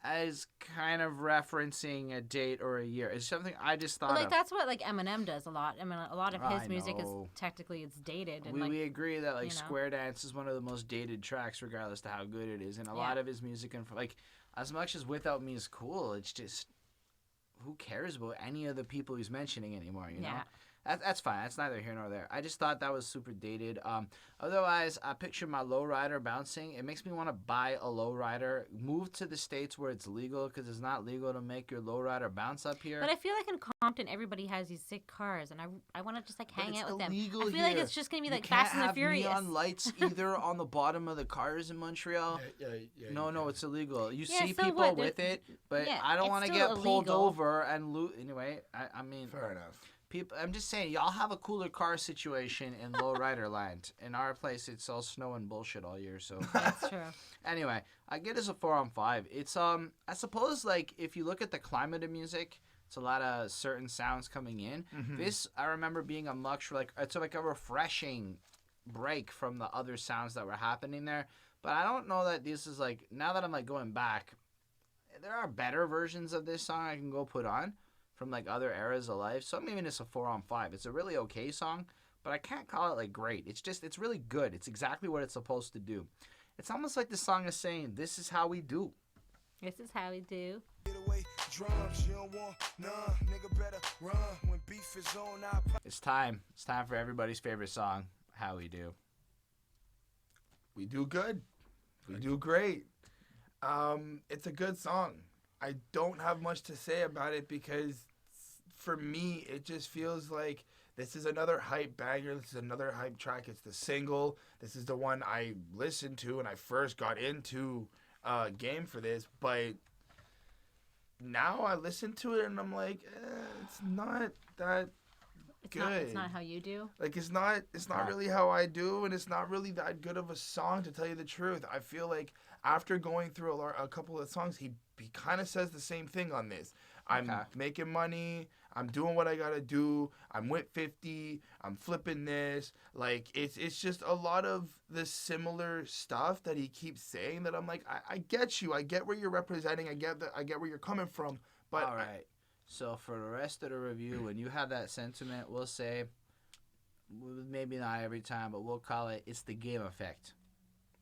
as kind of referencing a date or a year. It's something I just thought of. That's what like Eminem does a lot. I mean, a lot of his music is technically it's dated. And we agree that like Square Dance is one of the most dated tracks, regardless to how good it is. And a lot of his music, and like as much as Without Me is cool, it's just who cares about any of the people he's mentioning anymore? You know. That's fine. That's neither here nor there. I just thought that was super dated. Otherwise, I picture my lowrider bouncing. It makes me want to buy a lowrider, move to the States where it's legal, because it's not legal to make your lowrider bounce up here. But I feel like in Compton, everybody has these sick cars, and I want to just like hang out with them. I feel here. like it's just going to be like Fast and the Furious. You can't have neon lights either on the bottom of the cars in Montreal. No, it's illegal. You see people with it, but I don't want to get pulled over and loot. Anyway, I mean... Fair enough. People, I'm just saying, y'all have a cooler car situation in lowrider land. In our place, it's all snow and bullshit all year. So that's true. Anyway, I get it as a 4 on 5. It's I suppose like if you look at the climate of music, it's a lot of certain sounds coming in. Mm-hmm. This I remember being a much like it's like a refreshing break from the other sounds that were happening there. But I don't know that this is like, now that I'm like going back, there are better versions of this song I can go put on from like other eras of life. So I'm giving this a 4 on 5. It's a really okay song, but I can't call it like great. It's really good. It's exactly what it's supposed to do. It's almost like the song is saying, this is how we do. This is how we do. Get away, drums, you don't want none. Nigga better run when beef is on our It's time. It's time for everybody's favorite song, How We Do. We do good. We do great. It's a good song. I don't have much to say about it because for me, it just feels like this is another hype banger. This is another hype track. It's the single. This is the one I listened to when I first got into game for this. But now I listen to it and I'm like, it's not that good. It's not how you do. Like it's not really how I do, and it's not really that good of a song, to tell you the truth. I feel like after going through a couple of songs, he kind of says the same thing on this. I'm making money. I'm doing what I gotta do. I'm with 50. I'm flipping this. Like it's just a lot of the similar stuff that he keeps saying that I'm like, I get you. I get where you're representing. I get where you're coming from. But all right. So for the rest of the review, when you have that sentiment, we'll say, maybe not every time, but we'll call it's the game effect.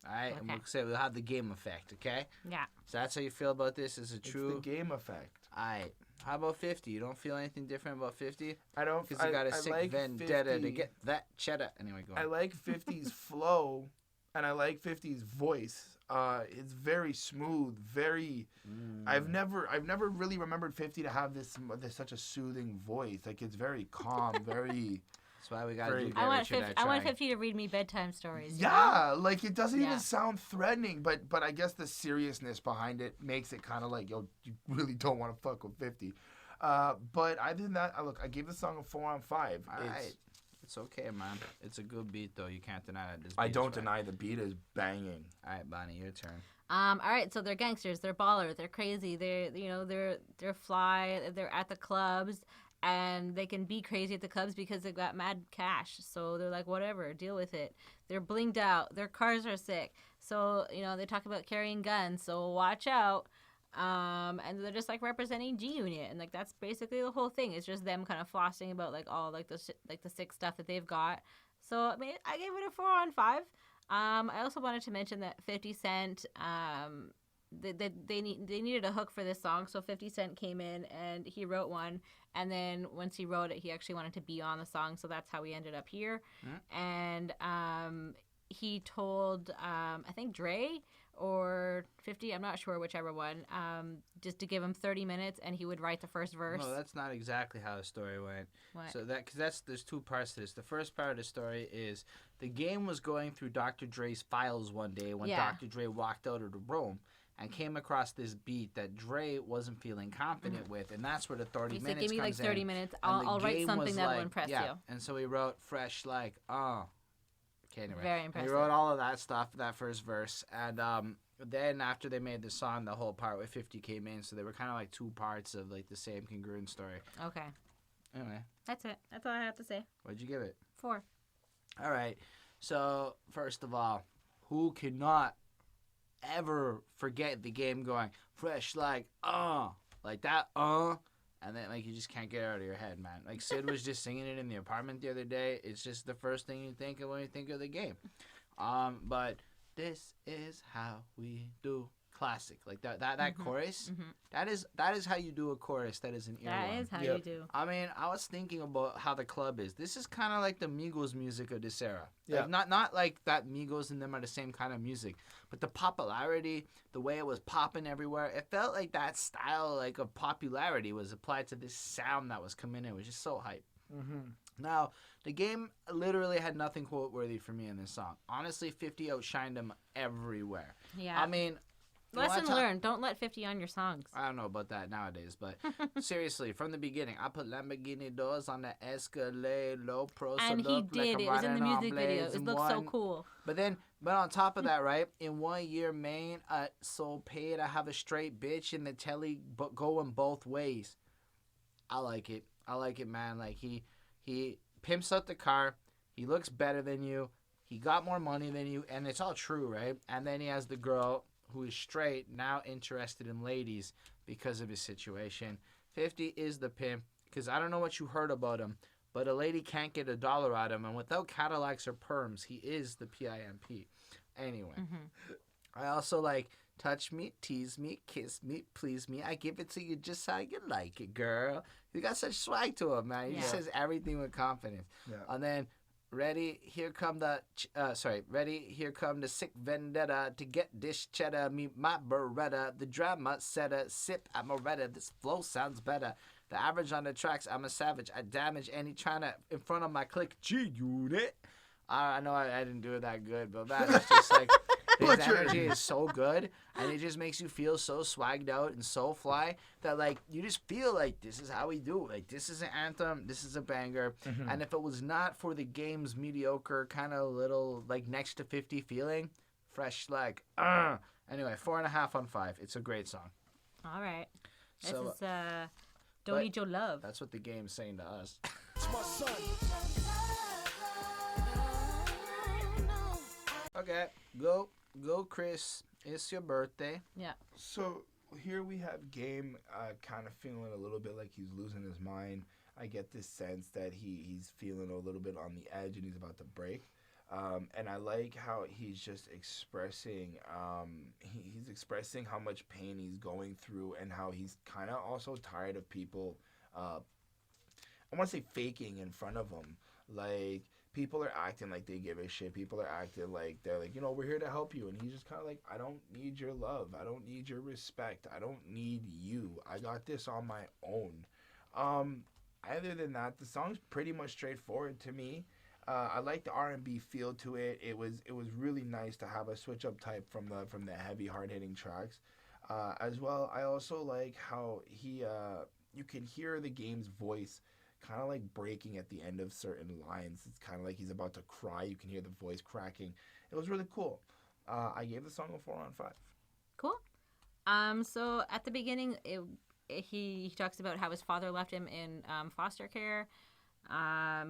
All right? Okay. And we'll say we'll have the game effect, okay? Yeah. So that's how you feel about this? Is it true? It's the game effect. All right. How about 50? You don't feel anything different about 50? I don't. Because you got a sick like vendetta 50. to get that cheddar. Anyway, go on. I like 50's flow, and I like 50's voice. It's very smooth, very. I've never really remembered 50 to have this such a soothing voice. Like it's very calm, very. That's why we got to do I want 50 to read me bedtime stories. Yeah, like it doesn't even sound threatening, but I guess the seriousness behind it makes it kind of like, yo, you really don't want to fuck with 50. But other than that, look, I gave the song a 4 on 5. All right. It's okay, man. It's a good beat, though. You can't deny that. I don't deny the beat is banging. All right, Bonnie, your turn. All right, so they're gangsters, they're ballers, they're crazy, they're fly, they're at the clubs, and they can be crazy at the clubs because they've got mad cash. So they're like, whatever, deal with it. They're blinged out, their cars are sick. So they talk about carrying guns, so watch out. And they're just like representing G Unit, and like that's basically the whole thing. It's just them kind of flossing about like all like the sick stuff that they've got. So I mean, I gave it a 4 on 5. I also wanted to mention that 50 Cent, they needed a hook for this song, so 50 Cent came in and he wrote one, and then once he wrote it, he actually wanted to be on the song, so that's how we ended up here. And he told I think Dre or 50, I'm not sure, whichever one, just to give him 30 minutes and he would write the first verse. No, that's not exactly how the story went. What? So there's two parts to this. The first part of the story is the game was going through Dr. Dre's files one day when Dr. Dre walked out of the room and came across this beat that Dre wasn't feeling confident with, and that's where the 30 minutes comes in. He said, give me like 30 minutes, I'll write something that will impress you. And so he wrote fresh like, Okay, anyway. Very impressive. He wrote all of that stuff, that first verse, and then after they made the song, the whole part with 50 came in, so they were kind of like two parts of like the same congruent story. Okay. Anyway. That's it. That's all I have to say. What'd you give it? 4. All right. So, first of all, who cannot ever forget the game going fresh like that, and then like you just can't get it out of your head, man. Like Sid was just singing it in the apartment the other day. It's just the first thing you think of when you think of the game. But this is how we do. Classic, like that chorus. That is how you do a chorus. That is an earworm. That is how you do. I mean, I was thinking about how the club is. This is kind of like the Migos music of this era. Yeah. Like, not like that Migos and them are the same kind of music, but the popularity, the way it was popping everywhere, it felt like that style like of popularity was applied to this sound that was coming in. It was just so hype. Now, the game literally had nothing quote worthy for me in this song. Honestly, 50 outshined him everywhere. Yeah. I mean, lesson learned. Don't let 50 on your songs. I don't know about that nowadays, but seriously, from the beginning, I put Lamborghini doors on the Escalade, low pro. And he did. It was in the music video. It looked so cool. But on top of that, right, in 1 year, man, so paid. I have a straight bitch in the telly, but going both ways. I like it. I like it, man. Like he pimps out the car. He looks better than you. He got more money than you, and it's all true, right? And then he has the girl who is straight, now interested in ladies because of his situation. 50 is the pimp, because I don't know what you heard about him, but a lady can't get $1 out of him, and without Cadillacs or perms, he is the PIMP. Anyway, I also like Touch me, tease me, kiss me, please me. I give it to you just how you like it, girl. He got such swag to him, man. He just says everything with confidence. Yeah. And then, ready, here come the sick vendetta to get this cheddar. Me, my Beretta, the drama setter. Sip, I'm a redder. This flow sounds better. The average on the tracks, I'm a savage. I damage any trying to in front of my click. G-Unit. I know I didn't do it that good, but man, it's just like... His energy is so good, and it just makes you feel so swagged out and so fly that, like, you just feel like this is how we do it. Like, this is an anthem, this is a banger, and if it was not for the game's mediocre kind of little, like, next to 50 feeling, fresh, like, Anyway, 4.5 on 5. It's a great song. All right. This is Don't Need Your Love. That's what the game's saying to us. It's my son. Okay, go, Chris. It's your birthday. Yeah. So here we have Game kind of feeling a little bit like he's losing his mind. I get this sense that he's feeling a little bit on the edge and he's about to break. And I like how he's just expressing, he's expressing how much pain he's going through and how he's kind of also tired of people, I want to say faking in front of him. Like, people are acting like they give a shit. People are acting like they're like, we're here to help you. And he's just kind of like, I don't need your love. I don't need your respect. I don't need you. I got this on my own. Other than that, the song's pretty much straightforward to me. I like the R&B feel to it. It was really nice to have a switch up type from the heavy, hard hitting tracks. As well, I also like how you can hear the Game's voice kind of like breaking at the end of certain lines. It's kind of like he's about to cry. You can hear the voice cracking. It was really cool. I gave the song a 4 on 5. Cool. So at the beginning, he talks about how his father left him in foster care.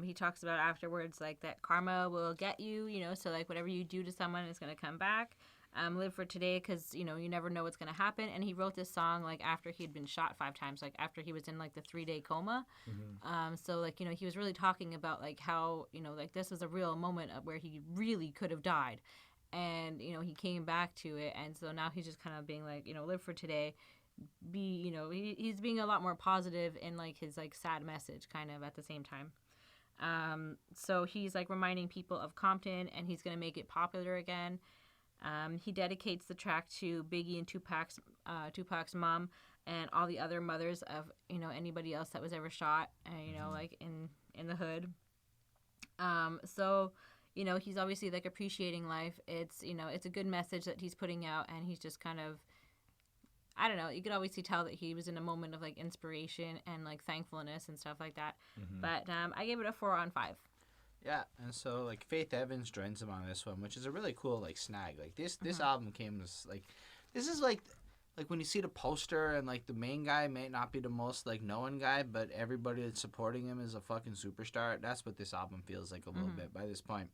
He talks about afterwards, like, that karma will get you, so, like, whatever you do to someone is going to come back. Live for today because, you never know what's going to happen. And he wrote this song, like, after he had been shot 5 times, like, after he was in, like, the 3-day coma. So, like, he was really talking about, like, how, like, this was a real moment of where he really could have died. And, he came back to it. And so now he's just kind of being like, live for today. He's being a lot more positive in, like, his, like, sad message kind of at the same time. So he's, like, reminding people of Compton, and he's going to make it popular again. He dedicates the track to Biggie and Tupac's mom and all the other mothers of, anybody else that was ever shot, like, in the hood. So, he's obviously, like, appreciating life. It's, it's a good message that he's putting out, and he's just kind of, I don't know, you could obviously tell that he was in a moment of, like, inspiration and, like, thankfulness and stuff like that. But I gave it a 4 on 5. Yeah, and so, like, Faith Evans joins him on this one, which is a really cool, like, snag. Like, this album came as, like, this is, like, when you see the poster and, like, the main guy may not be the most, like, known guy, but everybody that's supporting him is a fucking superstar. That's what this album feels like a little bit by this point.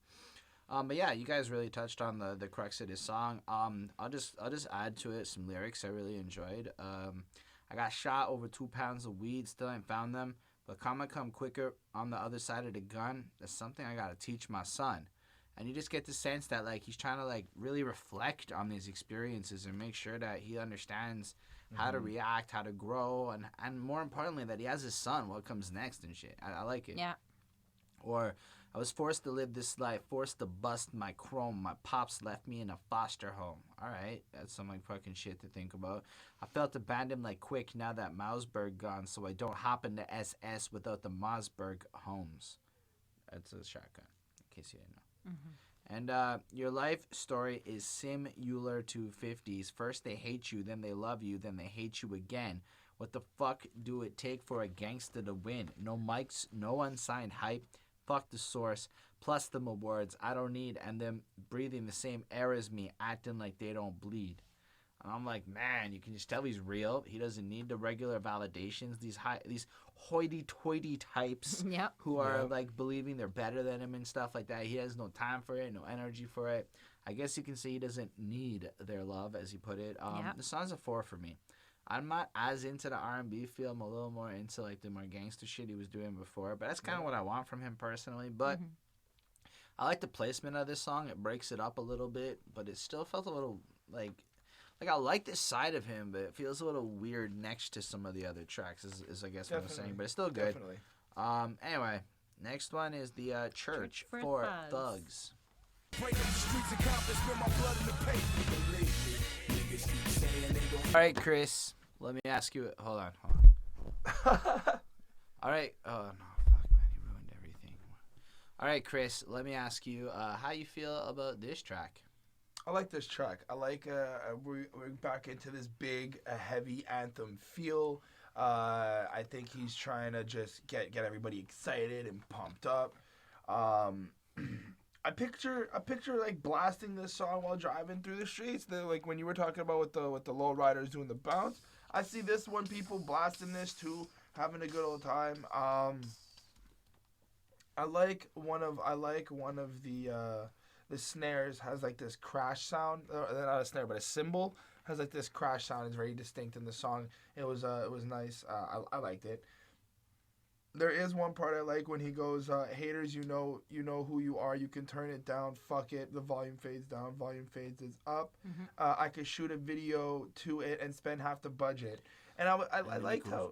But yeah, you guys really touched on the crux of this song. I'll just add to it some lyrics I really enjoyed. I got shot over 2 pounds of weed, still ain't found them. But karma come quicker on the other side of the gun. That's something I gotta teach my son. And you just get the sense that, like, he's trying to, like, really reflect on these experiences and make sure that he understands how to react, how to grow, and more importantly, that he has his son, what comes next and shit. I like it. Yeah. Or, I was forced to live this life, forced to bust my chrome. My pops left me in a foster home. All right, that's some, like, fucking shit to think about. I felt abandoned like quick now that Mausberg gone, so I don't hop into SS without the Mausberg homes. That's a shotgun, in case you didn't know. And your life story is similar to 50s. First they hate you, then they love you, then they hate you again. What the fuck do it take for a gangster to win? No mics, no unsigned hype. Fuck the source, plus them awards I don't need, and them breathing the same air as me, acting like they don't bleed. And I'm like, man, you can just tell he's real. He doesn't need the regular validations. These hoity-toity types who are like believing they're better than him and stuff like that. He has no time for it, no energy for it. I guess you can say he doesn't need their love, as he put it. The song's a 4 for me. I'm not as into the R&B feel. I'm a little more into, like, the more gangster shit he was doing before. But that's kind of what I want from him personally. But I like the placement of this song. It breaks it up a little bit. But it still felt a little, like like I like this side of him, but it feels a little weird next to some of the other tracks. Is I guess what I'm saying, but it's still good. Definitely. Anyway, next one is the Church for Thugs. All right, Chris. Let me ask you. Hold on. All right. Oh no, fuck man, he ruined everything. All right, Chris. Let me ask you how you feel about this track. I like this track. I like we're back into this big, heavy anthem feel. I think he's trying to just get everybody excited and pumped up. I picture like blasting this song while driving through the streets. Like when you were talking about with the low riders doing the bounce. I see this one, people blasting this too, having a good old time. I like one of the snares has like this crash sound. Not a snare, but a cymbal has like this crash sound. It's very distinct in the song. It was nice. I liked it. There is one part I like when he goes, haters, you know who you are. You can turn it down. Fuck it. The volume fades down. Volume fades is up. Mm-hmm. I could shoot a video to it and spend half the budget. And I like how,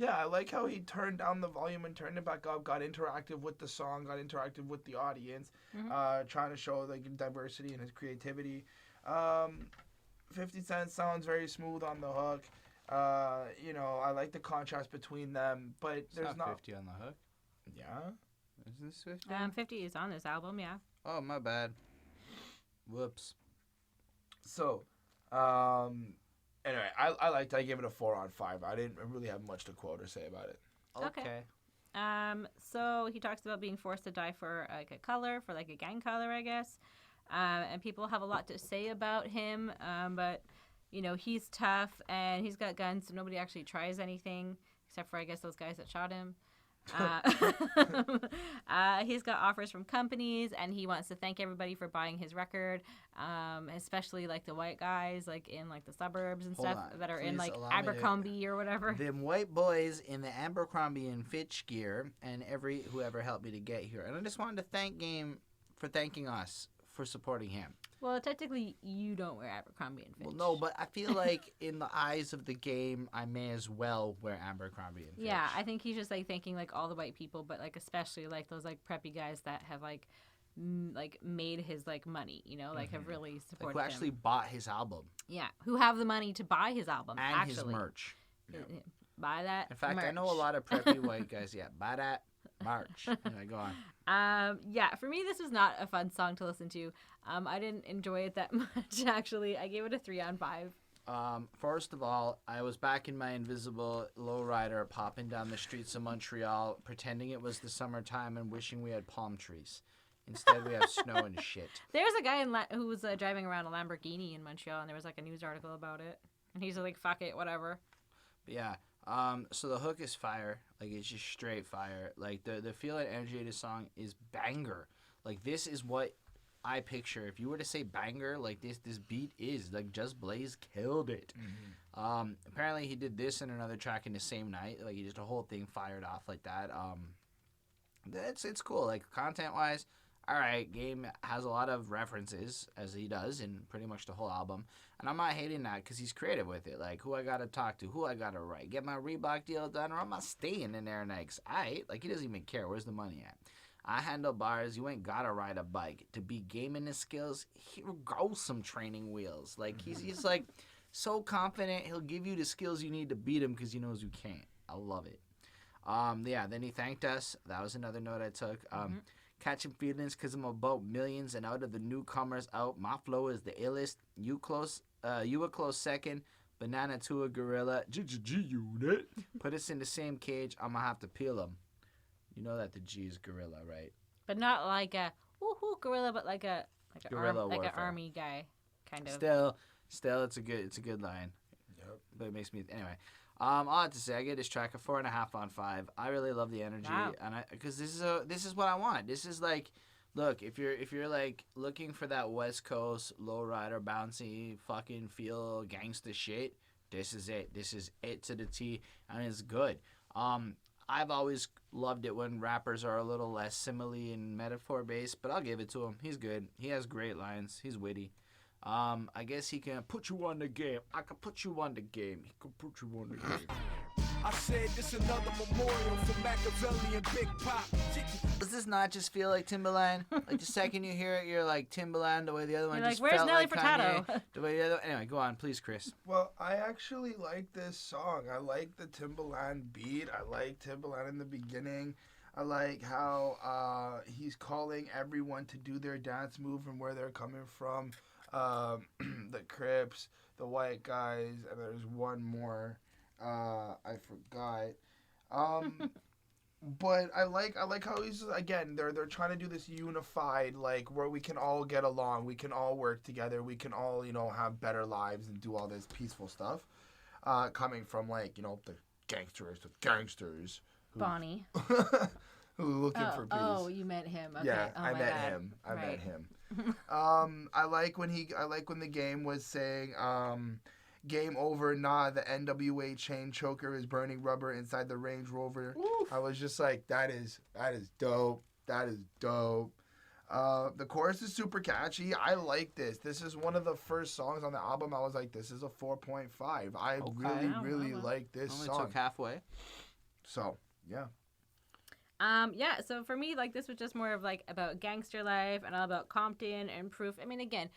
I like how he turned down the volume and turned it back up. Got interactive with the song. Got interactive with the audience. Mm-hmm. Trying to show like diversity and his creativity. 50 Cent sounds very smooth on the hook. I like the contrast between them, but there's not 50 on the hook. Yeah. Isn't this 50? 50 is on this album, yeah. Oh, my bad. Whoops. So, anyway, I gave it a 4 on 5. I didn't really have much to quote or say about it. Okay. So he talks about being forced to die for like a color, for like a gang color, I guess. And people have a lot to say about him, but he's tough and he's got guns, so nobody actually tries anything except for, I guess, those guys that shot him. He's got offers from companies and he wants to thank everybody for buying his record, especially like the white guys like in like the suburbs and stuff that are in like Abercrombie or whatever. Them white boys in the Abercrombie and Fitch gear and whoever helped me to get here. And I just wanted to thank Game for thanking us for supporting him. Well, technically, you don't wear Abercrombie and Fitch. Well, no, but I feel like in the eyes of the game, I may as well wear Abercrombie and Fitch. Yeah, I think he's just like thanking like all the white people, but like especially like those like preppy guys that have like made his like money, like have really supported who actually bought his album. Yeah, who have the money to buy his album and his merch. Yeah. Buy that. In fact, merch. I know a lot of preppy white guys. Yeah, buy that merch. Anyway, go on. Yeah, for me, this was not a fun song to listen to. I didn't enjoy it that much, actually. I gave it a 3 on 5. First of all, I was back in my invisible lowrider popping down the streets of Montreal, pretending it was the summertime and wishing we had palm trees. Instead, we have snow and shit. There's a guy who was driving around a Lamborghini in Montreal, and there was like a news article about it. And he's like, fuck it, whatever. But yeah. So the hook is fire. Like, it's just straight fire. Like, the feel and energy of the song is banger. Like, this is what I picture. If you were to say banger, like, this beat is. Like, Just Blaze killed it. Mm-hmm. Apparently, he did this and another track in the same night. Like, he just, the whole thing fired off like that. It's cool. Like, content-wise, all right, Game has a lot of references, as he does in pretty much the whole album. And I'm not hating that because he's creative with it. Like, who I got to talk to, who I got to write, get my Reebok deal done, or I'm not staying in there next. Like, he doesn't even care. Where's the money at? I handle bars. You ain't got to ride a bike. To be gaming his skills, here goes some training wheels. Like, he's like, so confident. He'll give you the skills you need to beat him because he knows you can't. I love it. Yeah, then he thanked us. That was another note I took. Catching feelings because I'm about millions, and out of the newcomers out, my flow is the illest. You a close second. Banana to a gorilla. G-unit. Put us in the same cage. I'm going to have to peel them. You know that the G is gorilla, right? But not like a woohoo gorilla, but like an army guy, kind of. Still, it's a good line. Yep. But it makes me anyway. All I have to say, I give this track a 4.5 on 5. I really love the energy, and because this is what I want. This is like, look, if you're like looking for that West Coast lowrider bouncy fucking feel gangsta shit, this is it. This is it to the T, and it's good. I've always loved it when rappers are a little less simile and metaphor based, but I'll give it to him. He's good. He has great lines. He's witty. I guess he can put you on the game. I can put you on the game. He can put you on the game. I said this another memorial for Machiavelli and Big Pop. Does this not just feel like Timbaland? Like the second you hear it, you're like Timbaland. The way the other one You're just like, where's felt Nelly like Furtado? Kanye. The way the other. Anyway, go on, please, Chris. Well, I actually like this song. I like the Timbaland beat. I like Timbaland in the beginning. I like how he's calling everyone to do their dance move and where they're coming from. The Crips, the white guys, and there's one more. I forgot. But I like how he's, again, they're trying to do this unified, like, where we can all get along, we can all work together, we can all, have better lives and do all this peaceful stuff. Coming from, like, the gangsters. Bonnie. Who looking for peace. Oh, you meant him. Okay. Yeah, oh I my met God. him. I Right. met him. I like when the game was saying, game over, nah, the NWA chain choker is burning rubber inside the Range Rover. Oof. I was just like, that is dope. That is dope. The chorus is super catchy. I like this. This is one of the first songs on the album. I was like, this is a 4.5. I really like this Only song. took halfway. So, yeah. Yeah, so for me, like, this was just more of, like, about gangster life and all about Compton and Proof. I mean, again,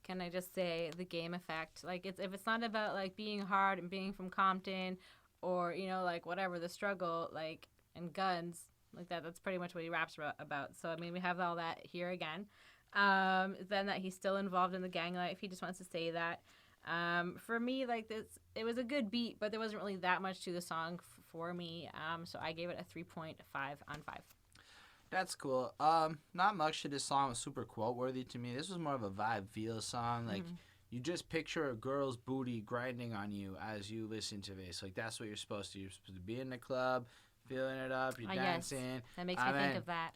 can I just say the game effect? Like, if it's not about, like, being hard and being from Compton or, like, whatever, the struggle, like, and guns, like that's pretty much what he raps about. So, I mean, we have all that here again. Then that he's still involved in the gang life. He just wants to say that. For me, like, it was a good beat, but there wasn't really that much to the song for me. So I gave it a 3.5 on 5. That's cool. Not much to this song was super quote worthy to me. This was more of a vibe feel song. Like you just picture a girl's booty grinding on you as you listen to this. Like that's what you're supposed to. You're supposed to be in the club, feeling it up. You're dancing. Yes. That makes me think of that.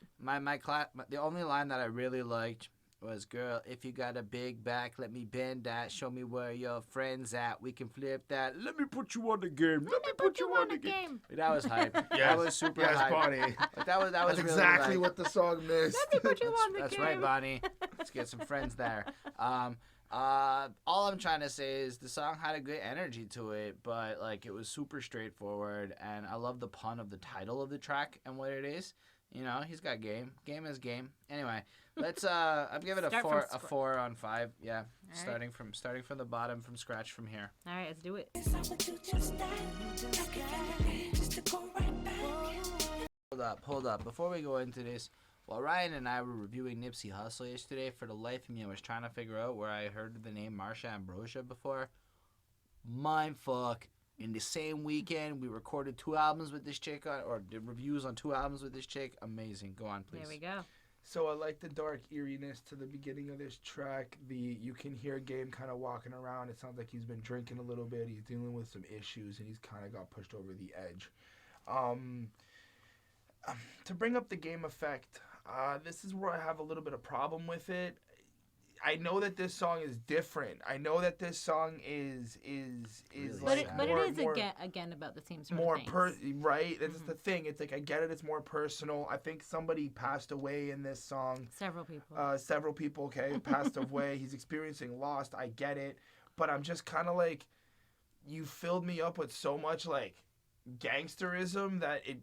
The only line that I really liked was, girl, if you got a big back, let me bend that. Show me where your friends at. We can flip that. Let me put you on the game. Let me put you on the game. That was hype. That was super hype. Bonnie. Like, that was That's really exactly like, what the song missed. Let me put you on the that's game. right, Bonnie. Let's get some friends there. All I'm trying to say is the song had a good energy to it, but like it was super straightforward, and I love the pun of the title of the track and what it is. He's got game. Game is game. Anyway, let's I've given it a 4 on 5. Yeah, starting from the bottom, from scratch from here. All right, let's do it. Hold up. Before we go into this, while Ryan and I were reviewing Nipsey Hussle yesterday, for the life of me, I was trying to figure out where I heard the name Marsha Ambrosia before. Mindfuck. In the same weekend, we recorded 2 albums with this chick, or did reviews on 2 albums with this chick. Amazing. Go on, please. There we go. So I like the dark eeriness to the beginning of this track. You can hear Game kind of walking around. It sounds like he's been drinking a little bit. He's dealing with some issues, and he's kind of got pushed over the edge. To bring up the Game effect, this is where I have a little bit of problem with it. I know that this song is different. I know that this song is like but more, it is more, again about the same sort more of things. right. That's the thing. It's like I get it. It's more personal. I think somebody passed away in this song. Several people. Several people. Okay, passed away. He's experiencing loss. I get it, but I'm just kind of like, you filled me up with so much like gangsterism that it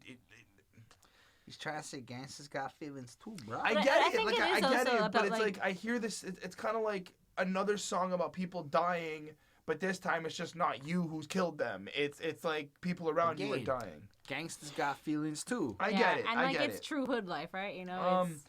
He's trying to say gangsters got feelings too, bro. I But get I it. think Like it I is get also it, but about, it's like I hear this. It's kind of like another song about people dying, but this time it's just not you who's killed them. It's like people around you are dying. Gangsters got feelings too. I get it. And I like get it's it. true hood life, right? It's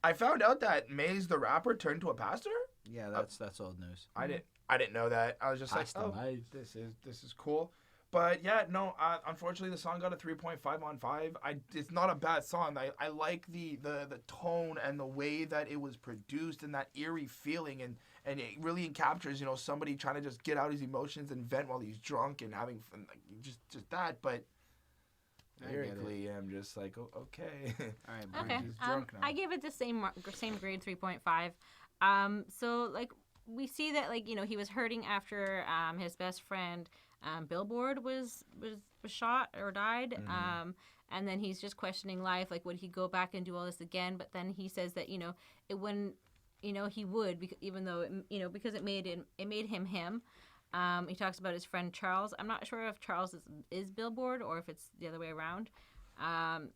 I found out that Maze the rapper turned to a pastor. Yeah, that's old news. I didn't know that. I was just Pasta like, oh, Maze. this is cool. But yeah, no. Unfortunately, the song got a 3.5 on 5. It's not a bad song. I like the tone and the way that it was produced and that eerie feeling, and it really captures somebody trying to just get out his emotions and vent while he's drunk and having fun, like, just that. But lyrically, I'm just like, oh, okay. All right, okay. he's drunk now. I gave it the same grade, 3.5. So like we see that like he was hurting after his best friend Billboard was shot or died. And then he's just questioning life, like would he go back and do all this again? But then he says that it wouldn't he would, even though because it made him him. He talks about his friend Charles. I'm not sure if Charles is Billboard or if it's the other way around.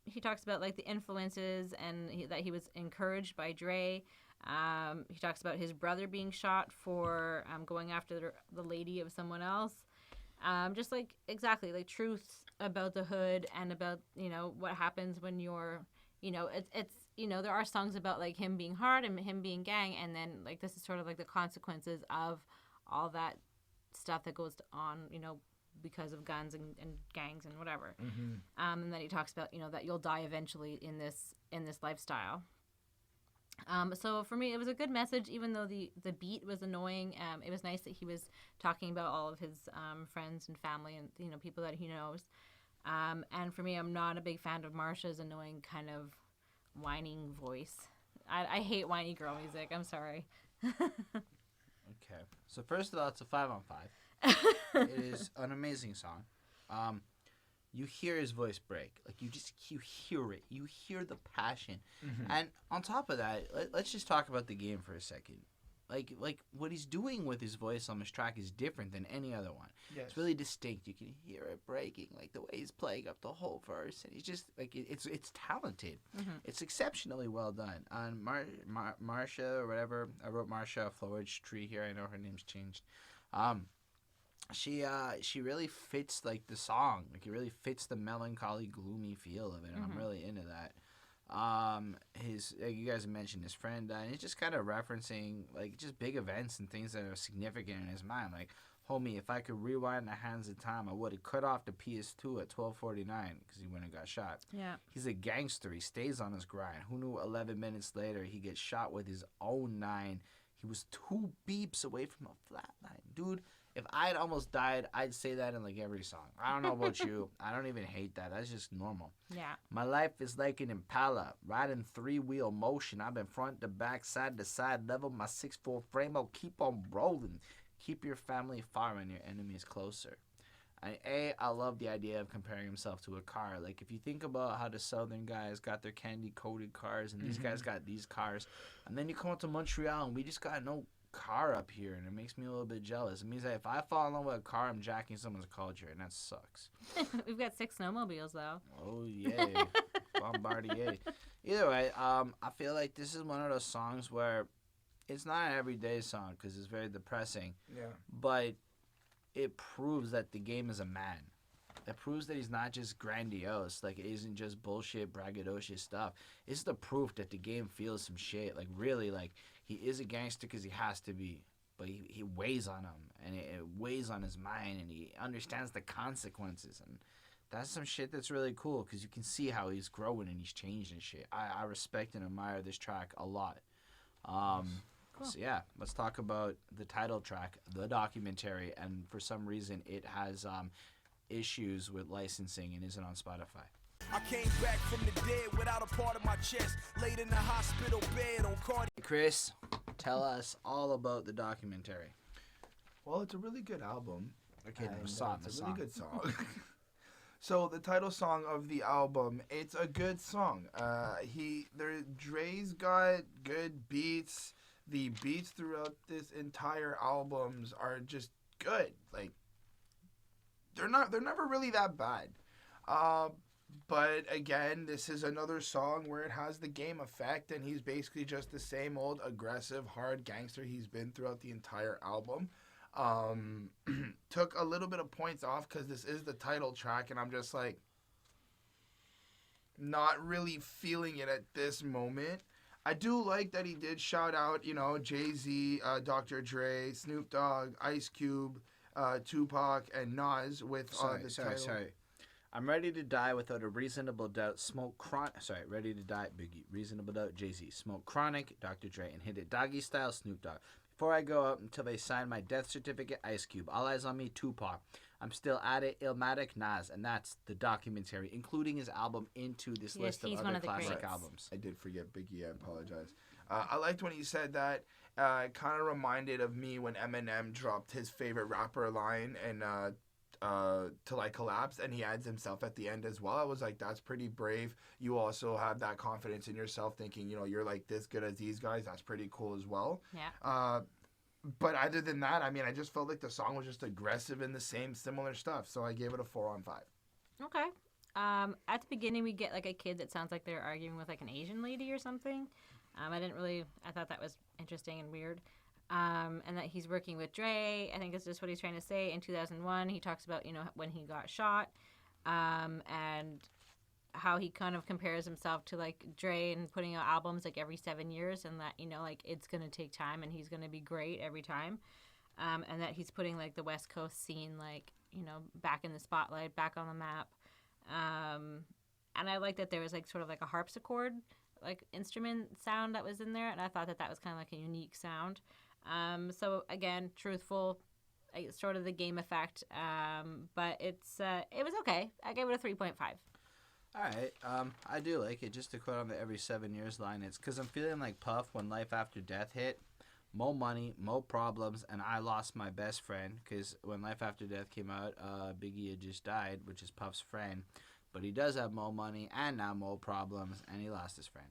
He talks about like the influences and that he was encouraged by Dre. He talks about his brother being shot for going after the lady of someone else. Just like exactly like truths about the hood and about what happens when you're it's there are songs about like him being hard and him being gang, and then like this is sort of like the consequences of all that stuff that goes on because of guns and gangs and whatever. And then he talks about that you'll die eventually in this lifestyle. So for me, it was a good message, even though the beat was annoying. It was nice that he was talking about all of his friends and family and people that he knows. And for me, I'm not a big fan of Marsha's annoying kind of whining voice. I hate whiny girl music. I'm sorry. Okay. So first of all, it's a 5 on 5. It is an amazing song. You hear his voice break. Like, you hear it. You hear the passion. And on top of that, let's just talk about the game for a second. Like what he's doing with his voice on this track is different than any other one. Yes. It's really distinct. You can hear it breaking, like the way he's playing up the whole verse, and he's just like it's talented. It's exceptionally well done. On Marsha or whatever, I wrote Marsha Floetry here. I know her name's changed. She really fits like the song. Like it really fits the melancholy, gloomy feel of it, and I'm really into that. You guys mentioned his friend, and he's just kind of referencing like just big events and things that are significant in his mind. Like, homie, if I could rewind the hands of time, I would have cut off the PS2 at 12:49 because he went and got shot. Yeah. He's a gangster. He stays on his grind. Who knew 11 minutes later he gets shot with his own 9? He was 2 beeps away from a flatline. Dude, if I'd almost died, I'd say that in like every song. I don't know about you. I don't even hate that. That's just normal. Yeah. My life is like an Impala, riding 3-wheel motion. I've been front to back, side to side, level my 6'4" frame. I'll keep on rolling. Keep your family far and your enemies closer. I love the idea of comparing himself to a car. Like, if you think about how the Southern guys got their candy-coated cars and these guys got these cars, and then you come up to Montreal and we just got no car up here, and it makes me a little bit jealous. It means that if I fall in love with a car, I'm jacking someone's culture, and that sucks. We've got 6 snowmobiles, though. Oh, yeah. Bombardier. Either way, I feel like this is one of those songs where it's not an everyday song because it's very depressing. Yeah. But it proves that the game is a man. It proves that he's not just grandiose. Like, it isn't just bullshit, braggadocious stuff. It's the proof that the game feels some shit. Like, really, like, he is a gangster because he has to be. But he weighs on him, and it weighs on his mind, and he understands the consequences. And that's some shit that's really cool because you can see how he's growing and he's changed and shit. I respect and admire this track a lot. Cool. So yeah, let's talk about the title track, The Documentary, and for some reason it has issues with licensing and isn't on Spotify. I came back from the dead without a part of my chest, laid in the hospital bed on cardiac. Chris, tell us all about The Documentary. Well, it's a really good album. Okay, it's a really good song. So the title song of the album, it's a good song. Dre's got good beats. The beats throughout this entire albums are just good. Like, they're never really that bad. But again, this is another song where it has the game effect, and he's basically just the same old aggressive, hard gangster he's been throughout the entire album. Took a little bit of points off because this is the title track, and I'm just like not really feeling it at this moment. I do like that he did shout out, Jay-Z, Dr. Dre, Snoop Dogg, Ice Cube, Tupac, and Nas with the title. Sorry. I'm ready to die without a reasonable doubt. Ready to die, Biggie. Reasonable doubt, Jay-Z. Smoke Chronic, Dr. Dre, and hit it doggy style, Snoop Dogg. Before I go out until they sign my death certificate, Ice Cube. All eyes on me, Tupac. I'm still at it, Illmatic, Nas, and that's The Documentary, including his album into this list of other classic albums. I did forget Biggie, I apologize. I liked when he said that. It kind of reminded of me when Eminem dropped his favorite rapper line, and to like collapse, and he adds himself at the end as well. I was like, that's pretty brave. You also have that confidence in yourself, thinking, you're like this good as these guys. That's pretty cool as well. Yeah. But other than that, I mean, I just felt like the song was just aggressive and the same similar stuff. So I gave it a 4 on 5. Okay. At the beginning, we get like a kid that sounds like they're arguing with like an Asian lady or something. I thought that was interesting and weird. And that he's working with Dre. I think that's just what he's trying to say. In 2001, he talks about, when he got shot, and how he kind of compares himself to like Dre and putting out albums like every 7 years, and that, like it's going to take time and he's going to be great every time. And that he's putting like the West Coast scene, like, back in the spotlight, back on the map. And I like that there was like sort of like a harpsichord, like instrument sound that was in there. And I thought that was kind of like a unique sound. So again, truthful, sort of the game effect. But it was okay. I gave it a 3.5. All right. I do like it. Just to quote on the every 7 years line, it's because I'm feeling like Puff when Life After Death hit. More money, more problems, and I lost my best friend. Because when Life After Death came out, Biggie had just died, which is Puff's friend. But he does have more money and now more problems, and he lost his friend.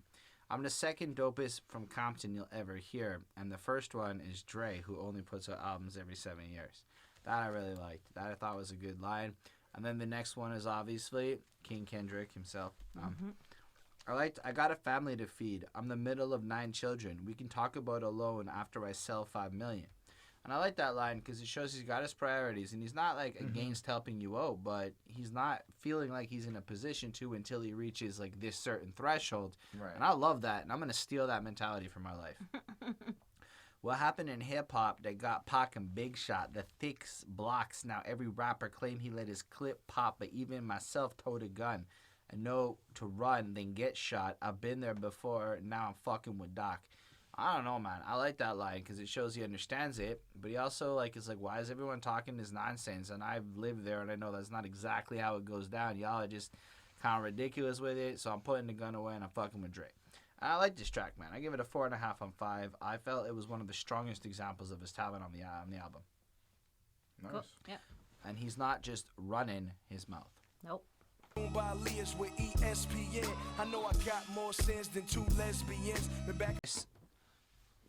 I'm the second dopest from Compton you'll ever hear, and the first one is Dre, who only puts out albums every 7 years. That I really liked. That I thought was a good line. And then the next one is obviously King Kendrick himself. I got a family to feed. I'm the middle of 9 children. We can talk about a loan after I sell 5 million. And I like that line because it shows he's got his priorities, and he's not like against helping you out, but he's not feeling like he's in a position to until he reaches like this certain threshold. Right. And I love that, and I'm gonna steal that mentality from my life. What happened in hip hop? They got Pac and Big Shot, the thicks blocks. Now every rapper claim he let his clip pop, but even myself told a gun. I know to run, then get shot. I've been there before. Now I'm fucking with Doc. I don't know, man. I like that line because it shows he understands it. But he also is like, why is everyone talking this nonsense? And I've lived there, and I know that's not exactly how it goes down. Y'all are just kind of ridiculous with it. So I'm putting the gun away and I'm fucking with Dre. And I like this track, man. I give it a 4.5 on 5. I felt it was one of the strongest examples of his talent on the album. Nice. Cool. Yep. And he's not just running his mouth. Nope. By Leah's with ESPN. I know I got more sins than 2 lesbians.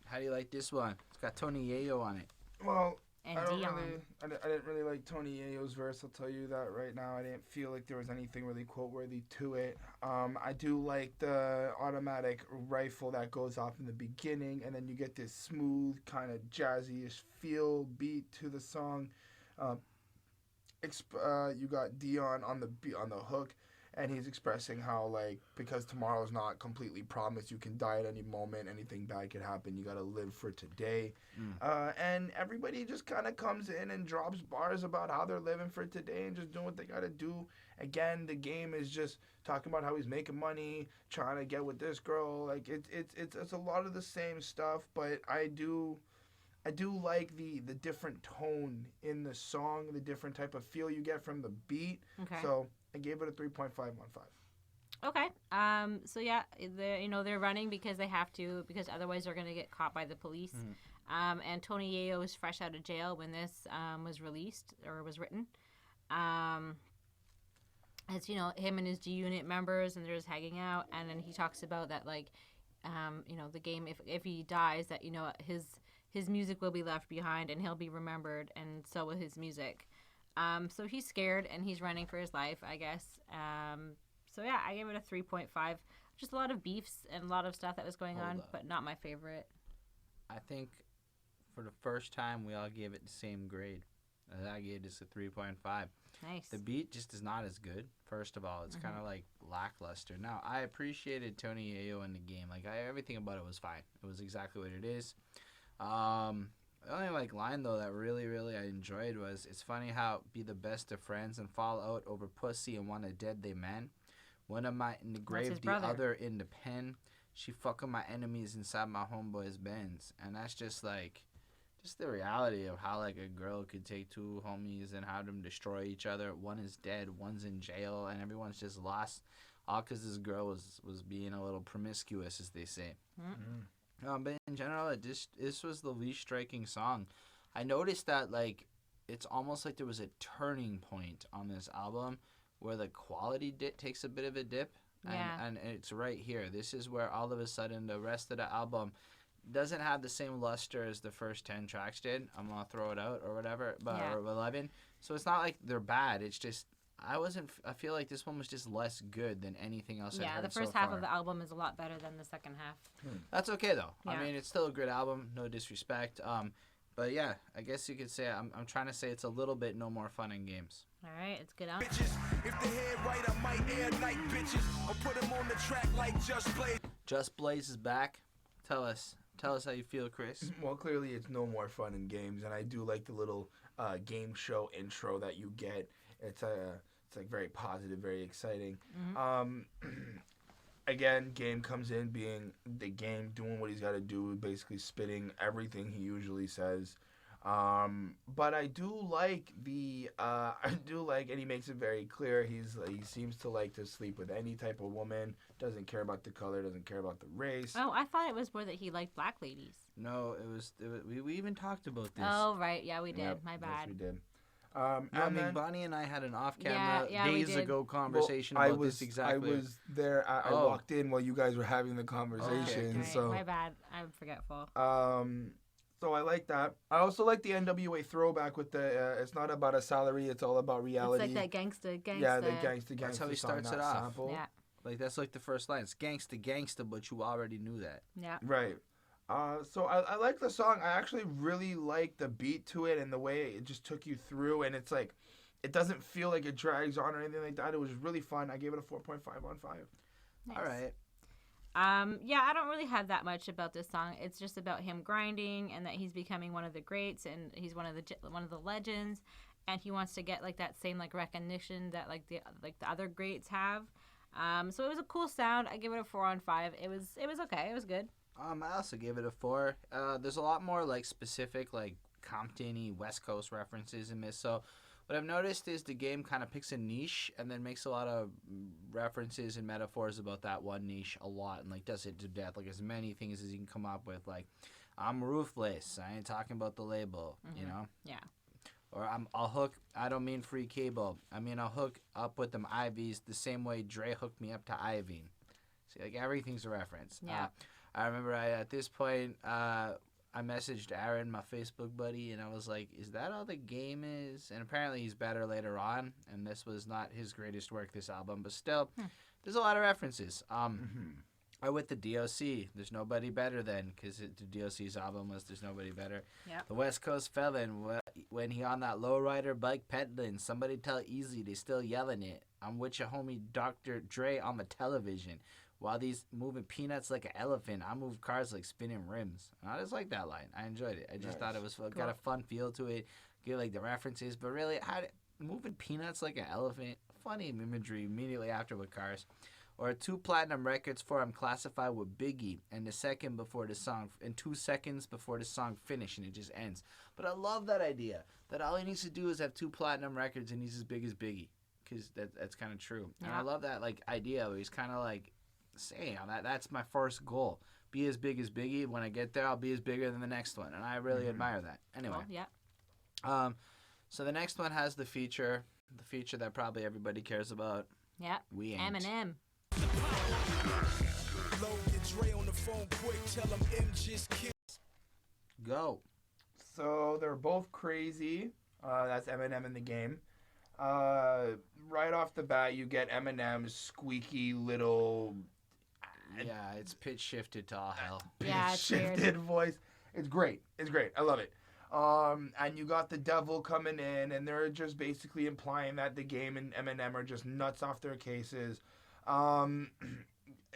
How do you like this one? It's got Tony Yayo on it. Well, And I Dion. didn't really like Tony Yayo's verse. I'll tell you that right now. I didn't feel like there was anything really quote-worthy to it. I do like the automatic rifle that goes off in the beginning, and then you get this smooth, kind of jazzy-ish feel beat to the song. You got Dion on the hook, and he's expressing how, like, because tomorrow's not completely promised, you can die at any moment, anything bad could happen, you gotta live for today. And everybody just kind of comes in and drops bars about how they're living for today and just doing what they gotta do. Again, the game is just talking about how he's making money, trying to get with this girl. Like, it's a lot of the same stuff, but I do like the different tone in the song, the different type of feel you get from the beat. Okay. So I gave it a 3.5 on 5. Okay. So yeah, they're running because they have to, because otherwise they're gonna get caught by the police. And Tony Yayo is fresh out of jail when this was released or was written. As him and his G Unit members, and they're just hanging out, and then he talks about that, like, the game. If he dies, that his music will be left behind, and he'll be remembered, and so will his music. So he's scared, and he's running for his life, I guess. So yeah, I gave it a 3.5. Just a lot of beefs and a lot of stuff that was going on, but not my favorite. I think for the first time we all gave it the same grade. I gave this a 3.5. Nice. The beat just is not as good. First of all, it's kind of like lackluster. Now, I appreciated Tony Yayo in the game. Like, everything about it was fine. It was exactly what it is. The only line though that really I enjoyed was, it's funny how be the best of friends and fall out over pussy and want a dead they man. One of my in the grave, the other in the pen. She fucking my enemies inside my homeboy's Benz. And that's just the reality of how a girl could take 2 homies and have them destroy each other. One is dead, one's in jail, and everyone's just lost, all because this girl was being a little promiscuous, as they say. But in general, this was the least striking song. I noticed that it's almost like there was a turning point on this album where the quality takes a bit of a dip. And it's right here. This is where all of a sudden the rest of the album doesn't have the same luster as the first 10 tracks did. I'm going to throw it out or whatever, or 11. So it's not like they're bad. It's just I feel like this one was just less good than anything else I've heard so far. Yeah, the first half of the album is a lot better than the second half. That's okay, though. Yeah. I mean, it's still a good album, no disrespect. But yeah, I guess you could say I'm trying to say it's a little bit no more fun in games. All right, it's good album. Bitches, if the head right, I might air night bitches. Or put them on the track like Just Blaze. Just Blaze is back. Tell us how you feel, Chris. Well, clearly it's no more fun in games, and I do like the little game show intro that you get. It's like very positive, very exciting. Again, Game comes in being the Game, doing what he's got to do, basically spitting everything he usually says. But I do like and he makes it very clear. He seems to like to sleep with any type of woman. Doesn't care about the color. Doesn't care about the race. Oh, I thought it was more that he liked black ladies. No, it was we even talked about this. Oh right, yeah, we did. Yep, My bad. Yes, we did. Bonnie and I had an off-camera Yeah, days ago conversation about this exactly. I was there. I walked in while you guys were having the conversation. Okay. So my bad. I'm forgetful. So I like that. I also like the NWA throwback with the. It's not about a salary. It's all about reality. It's like that gangsta. Yeah, the gangsta. That's how he song, starts that it off. sample. Yeah. Like that's like the first line. It's gangsta, but you already knew that. Yeah. Right. So I like the song. I actually really like the beat to it and the way it just took you through. And it's like, it doesn't feel like it drags on or anything like that. It was really fun. I gave it a 4.5 on 5. Nice. All right. Yeah, I don't really have that much about this song. It's just about him grinding and that he's becoming one of the greats and he's one of the legends, and he wants to get like that same like recognition that like the other greats have. So it was a cool sound. I give it a 4 on 5. It was okay. It was good. I also gave it a 4. There's a lot more like specific like Compton-y West Coast references in this. So what I've noticed is the Game kind of picks a niche and then makes a lot of references and metaphors about that one niche a lot and like does it to death. Like as many things as you can come up with. Like I'm ruthless. I ain't talking about the label. You know. Yeah. Or I'll hook. I don't mean free cable. I mean I'll hook up with them Ivies the same way Dre hooked me up to Ivy. See, like everything's a reference. Yeah. I remember at this point, I messaged Aaron, my Facebook buddy, and I was like, is that all the Game is? And apparently he's better later on, and this was not his greatest work, this album, but still, there's a lot of references. I with the DOC, There's Nobody Better Than, because the DOC's album was There's Nobody Better. Yep. The West Coast Felon, when he on that lowrider bike peddling, somebody tell Easy they still yelling it. I'm with your homie Dr. Dre on the television. While these moving peanuts like an elephant, I move cars like spinning rims. And I just like that line. I enjoyed it. I just thought it was got a fun feel to it. Get like the references, but really, moving peanuts like an elephant? Funny imagery immediately after with cars. Or 2 platinum records for I'm classified with Biggie, and 2 seconds before the song finish, and it just ends. But I love that idea that all he needs to do is have 2 platinum records and he's as big as Biggie, because that's kind of true. And I love that like idea where he's kind of like saying that's my first goal. Be as big as Biggie. When I get there, I'll be as bigger than the next one, and I really admire that. Anyway, Well, yeah. So the next one has the feature that probably everybody cares about. Yeah. We ain't. Eminem. Go. So they're both crazy. That's Eminem in the Game. Right off the bat, you get Eminem's squeaky little. Yeah, it's pitch shifted to all hell. Yeah, it's shifted weird. voice. It's great. I love it. And you got the devil coming in, and they're just basically implying that the Game and Eminem are just nuts off their cases.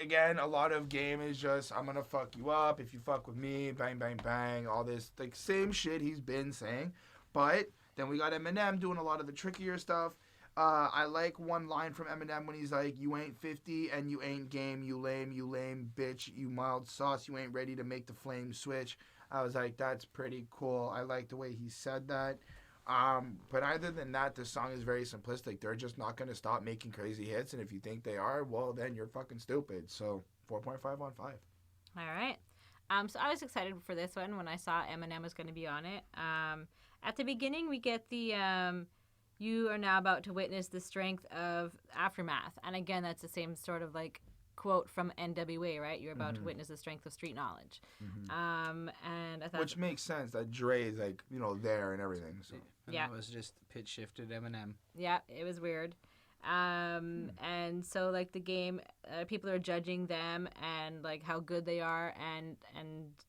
Again, a lot of Game is just, I'm gonna fuck you up if you fuck with me, bang, bang, bang, all this, like, same shit he's been saying. But then we got Eminem doing a lot of the trickier stuff. I like one line from Eminem when he's like, you ain't 50 and you ain't Game, you lame, bitch, you mild sauce, you ain't ready to make the flame switch. I was like, that's pretty cool. I like the way he said that. But other than that, the song is very simplistic. They're just not going to stop making crazy hits, and if you think they are, well, then you're fucking stupid. So 4.5 on 5. All right. So I was excited for this one when I saw Eminem was going to be on it. At the beginning, we get the you are now about to witness the strength of Aftermath. And again, that's the same sort of like quote from NWA, right? You're about to witness the strength of street knowledge. And I thought, which makes sense that Dre is like, you know, there and everything. So Yeah. It was just pitch shifted Eminem. yeah, it was weird. And so like the game, people are judging them and like how good they are, and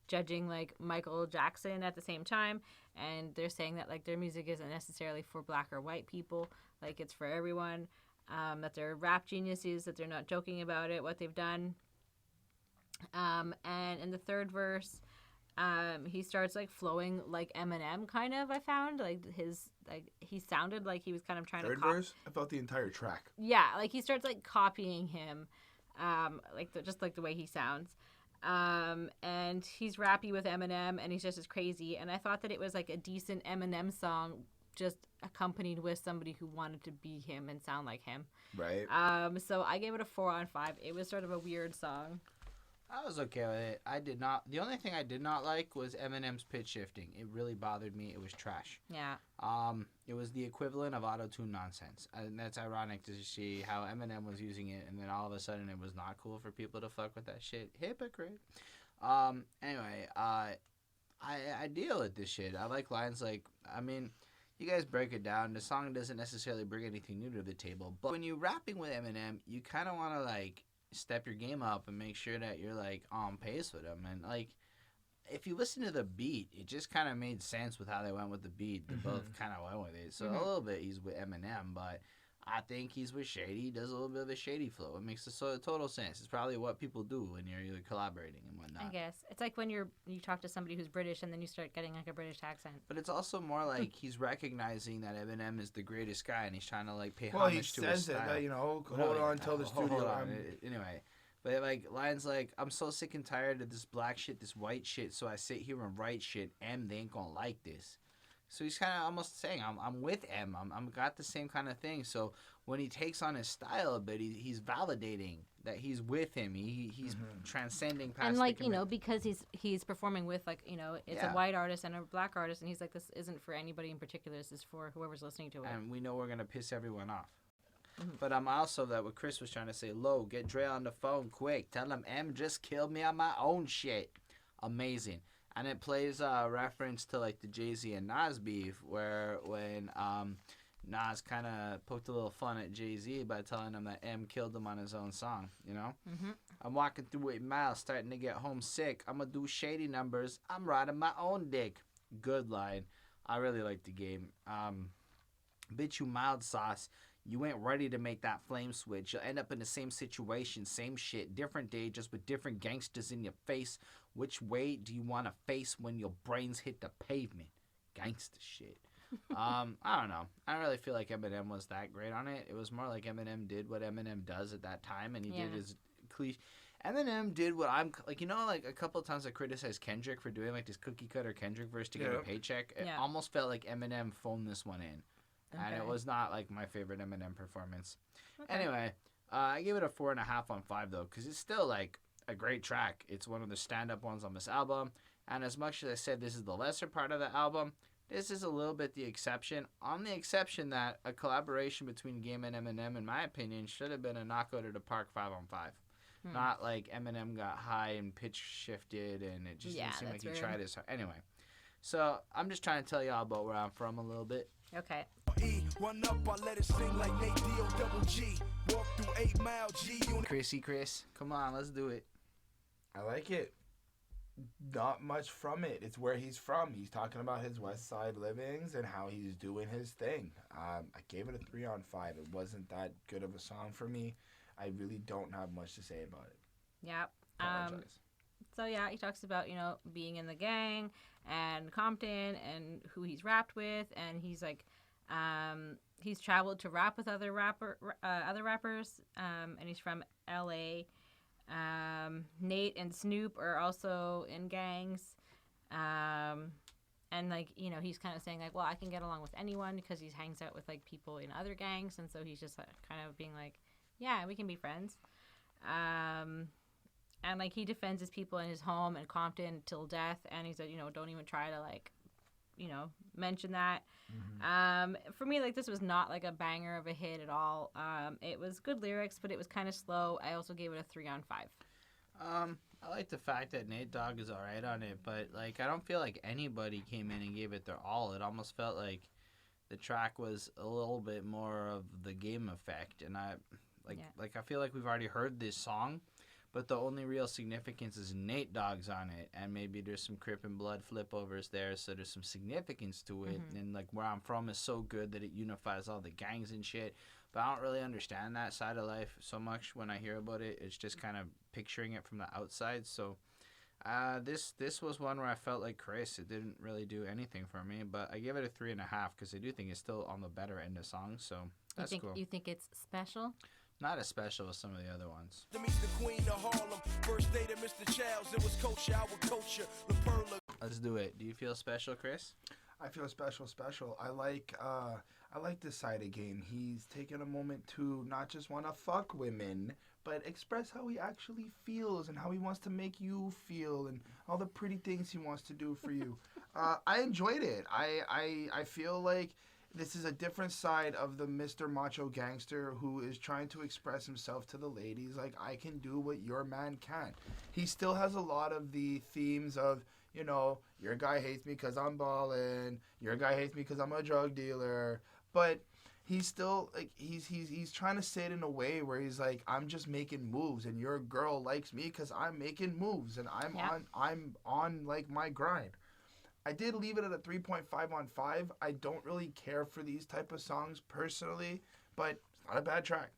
judging like Michael Jackson at the same time, and they're saying that like their music isn't necessarily for black or white people, like it's for everyone, that they're rap geniuses, that they're not joking about it, what they've done. And in the third verse, he starts like flowing like Eminem kind of. I found like he sounded like he was kind of trying third to verse, I felt the entire track. Yeah, like he starts like copying him, just like the way he sounds. And he's rappy with Eminem, and he's just as crazy. And I thought that it was like a decent Eminem song, just accompanied with somebody who wanted to be him and sound like him. Right. So I gave it a 4 on 5. It was sort of a weird song. I was okay with it. I did not. The only thing I did not like was Eminem's pitch shifting. It really bothered me. It was trash. Yeah. It was the equivalent of auto-tune nonsense, and that's ironic to see how Eminem was using it, and then all of a sudden it was not cool for people to fuck with that shit. Hypocrite. Anyway, I deal with this shit. I like lines like, I mean, you guys break it down. The song doesn't necessarily bring anything new to the table, but when you're rapping with Eminem, you kind of want to like step your game up and make sure that you're like on pace with him. And like, if you listen to the beat, it just kind of made sense with how they went with the beat. They both kind of went with it. So a little bit he's with Eminem, but I think he's with Shady. He does a little bit of a Shady flow. It makes total sense. It's probably what people do when you're collaborating and whatnot. I guess it's like when you talk to somebody who's British and then you start getting like a British accent. But it's also more like he's recognizing that Eminem is the greatest guy, and he's trying to like pay Well, homage to his style. he says it, you know, hold on till the studio. Hold on. Anyway, but like lines like, I'm so sick and tired of this black shit, this white shit, so I sit here and write shit. M, they ain't gonna like this. So he's kind of almost saying, I'm with M. I'm got the same kind of thing. So when he takes on his style a bit, he's validating that he's with him. He's transcending past. And like, you know, because he's performing with like, you know, it's a white artist and a black artist, and he's like, this isn't for anybody in particular. This is for whoever's listening to it. And we know we're gonna piss everyone off. But I'm also that what Chris was trying to say. Lo, get Dre on the phone quick. Tell him M just killed me on my own shit. Amazing. And it plays a reference to like the Jay-Z and Nas beef, where when Nas kind of poked a little fun at Jay-Z by telling him that M killed him on his own song, you know? I'm walking through 8 miles, starting to get homesick. I'm going to do shady numbers. I'm riding my own dick. Good line. I really like the game. Bitch, you mild sauce. You ain't ready to make that flame switch. You'll end up in the same situation, same shit, different day, just with different gangsters in your face. Which way do you want to face when your brains hit the pavement? Gangster shit. I don't know. I don't really feel like Eminem was that great on it. It was more like Eminem did what Eminem does at that time, and he did his cliche. Eminem did what I'm like, you know, like a couple of times I criticized Kendrick for doing like this cookie cutter Kendrick verse to get a paycheck. It almost felt like Eminem phoned this one in. Okay. And it was not like my favorite Eminem performance. Okay. Anyway, I gave it a 4.5 on 5 though, because it's still like a great track. It's one of the stand-up ones on this album. And as much as I said this is the lesser part of the album, this is a little bit the exception. On the exception that a collaboration between Game and Eminem, in my opinion, should have been a knockout of the park 5 on 5. Not like Eminem got high and pitch shifted and it just didn't seem like he tried his hard. Anyway, so I'm just trying to tell y'all about where I'm from a little bit. Okay. Run up, I let it sing like Nate D-O-double-G. Walk through 8 Mile G. Chris, come on, let's do it. I like it. Not much from it. It's where he's from. He's talking about his Westside livings and how he's doing his thing. I gave it a 3 on 5. It wasn't that good of a song for me. I really don't have much to say about it. Yeah. Apologize. So yeah, he talks about, you know, being in the gang and Compton and who he's rapped with, and he's like, he's traveled to rap with other rappers, and he's from LA. Nate and Snoop are also in gangs, and like, you know, he's kind of saying like, well, I can get along with anyone because he hangs out with like people in other gangs, and so he's just kind of being like, yeah, we can be friends. And, like, he defends his people in his home in Compton till death. And he said, you know, don't even try to, like, mention that. For me, like, this was not like a banger of a hit at all. It was good lyrics, but it was kind of slow. I also gave it a 3 on 5. I like the fact that Nate Dogg is alright on it, but like I don't feel like anybody came in and gave it their all. It almost felt like the track was a little bit more of the game effect, and I feel like we've already heard this song, but the only real significance is Nate Dogg's on it, and maybe there's some Crip and Blood flipovers there, so there's some significance to it, and like Where I'm From is so good that it unifies all the gangs and shit. But I don't really understand that side of life so much when I hear about it. It's just kind of picturing it from the outside. So this was one where I felt like Chris. It didn't really do anything for me, but I give it a 3.5 because I do think it's still on the better end of songs. So that's cool. You think it's special? Not as special as some of the other ones. To meet the queen of Harlem, first date of Mr. Childs, it was culture, our culture, the Perla. Let's do it. Do you feel special, Chris? I feel special. I like this side of game. He's taken a moment to not just want to fuck women, but express how he actually feels and how he wants to make you feel and all the pretty things he wants to do for you. I enjoyed it. I feel like this is a different side of the Mr. Macho Gangster who is trying to express himself to the ladies like, I can do what your man can't. He still has a lot of the themes of, your guy hates me because I'm ballin', your guy hates me because I'm a drug dealer, but he's still, like, he's trying to say it in a way where he's like, I'm just making moves, and your girl likes me because I'm making moves, and I'm on like, my grind. I did leave it at a 3.5 on 5. I don't really care for these type of songs personally, but it's not a bad track.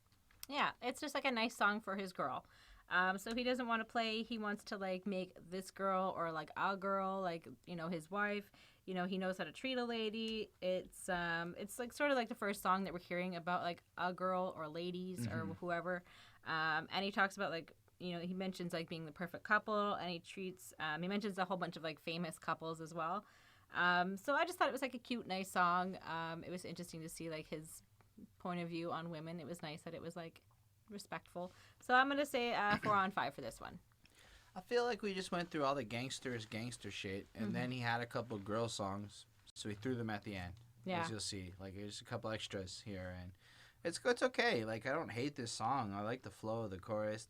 Yeah, it's just like a nice song for his girl. So he doesn't want to play. He wants to like make this girl or like a girl, like, his wife. He knows how to treat a lady. It's like sort of like the first song that we're hearing about like a girl or ladies or whoever. And he talks about like, he mentions like being the perfect couple, and he mentions a whole bunch of like famous couples as well. So I just thought it was like a cute, nice song. It was interesting to see like his point of view on women. It was nice that it was like respectful. So I'm gonna say 4 on 5 for this one. I feel like we just went through all the gangster shit, and then he had a couple girl songs, so he threw them at the end. Yeah. As you'll see, like there's a couple extras here, and it's okay. Like I don't hate this song. I like the flow of the chorus.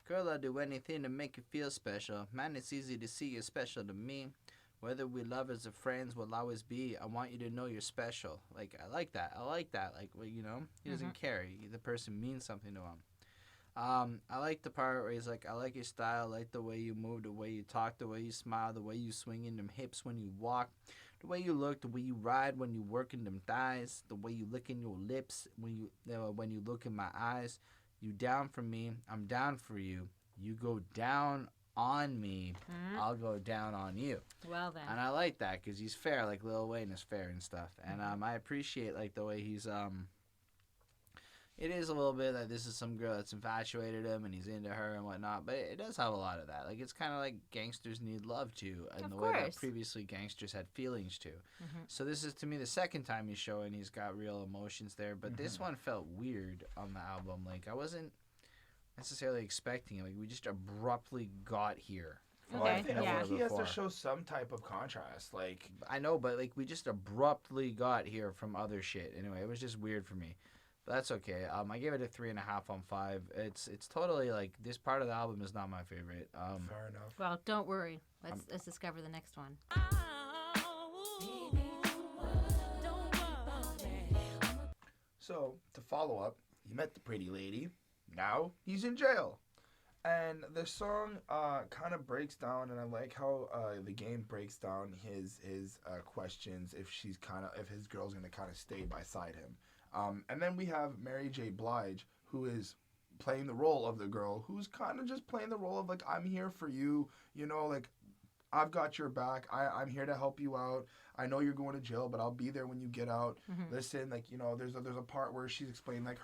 Girl, I'll do anything to make you feel special. Man, it's easy to see you're special to me. Whether we lovers or friends, will always be. I want you to know you're special. Like I like that. Like, well, he doesn't care. The person means something to him. I like the part where he's like, I like your style, I like the way you move, the way you talk, the way you smile, the way you swing in them hips when you walk, the way you look, the way you ride when you work in them thighs, the way you lick in your lips when you look in my eyes. You down for me, I'm down for you. You go down on me, I'll go down on you. Well then. And I like that because he's fair, like Lil Wayne is fair and stuff. And I appreciate like the way he's it is a little bit that this is some girl that's infatuated him and he's into her and whatnot, but it does have a lot of that. Like it's kind of like gangsters need love too, and the way that previously gangsters had feelings too. So this is to me the second time he's showing he's got real emotions there, but this one felt weird on the album. Like I wasn't necessarily expecting it. Like we just abruptly got here. Well, I think he has to show some type of contrast. Like I know, but like we just abruptly got here from other shit. Anyway, it was just weird for me. That's okay. I gave it a 3.5 on 5. It's totally like this part of the album is not my favorite. Fair enough. Well, don't worry. Let's discover the next one. So to follow up, he met the pretty lady. Now he's in jail, and the song kind of breaks down, and I like how the game breaks down his questions if his girl's gonna kind of stay beside him. And then we have Mary J. Blige, who is playing the role of the girl, who's kind of just playing the role of, like, I'm here for you, like, I've got your back, I'm here to help you out, I know you're going to jail, but I'll be there when you get out, listen, like, there's a part where she's explaining, like,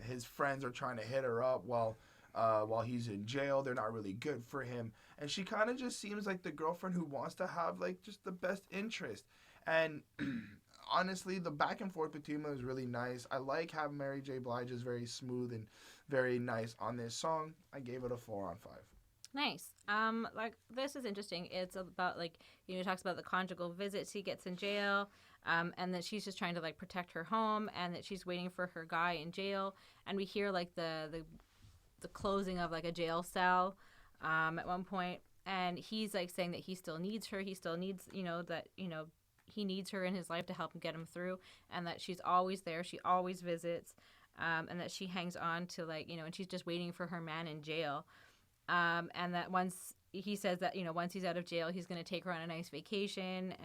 his friends are trying to hit her up while he's in jail, they're not really good for him, and she kind of just seems like the girlfriend who wants to have, like, just the best interest, and honestly, the back and forth between them is really nice. I like how Mary J. Blige is very smooth and very nice on this song. I gave it a 4 on 5. Nice. Like this is interesting. It's about like it talks about the conjugal visits he gets in jail, and that she's just trying to like protect her home, and that she's waiting for her guy in jail, and we hear like the closing of like a jail cell, at one point, and he's like saying that he still needs her. He still needs that he needs her in his life to help him get him through, and that she's always there. She always visits, and that she hangs on to like and she's just waiting for her man in jail. And that once he says that, once he's out of jail, he's going to take her on a nice vacation.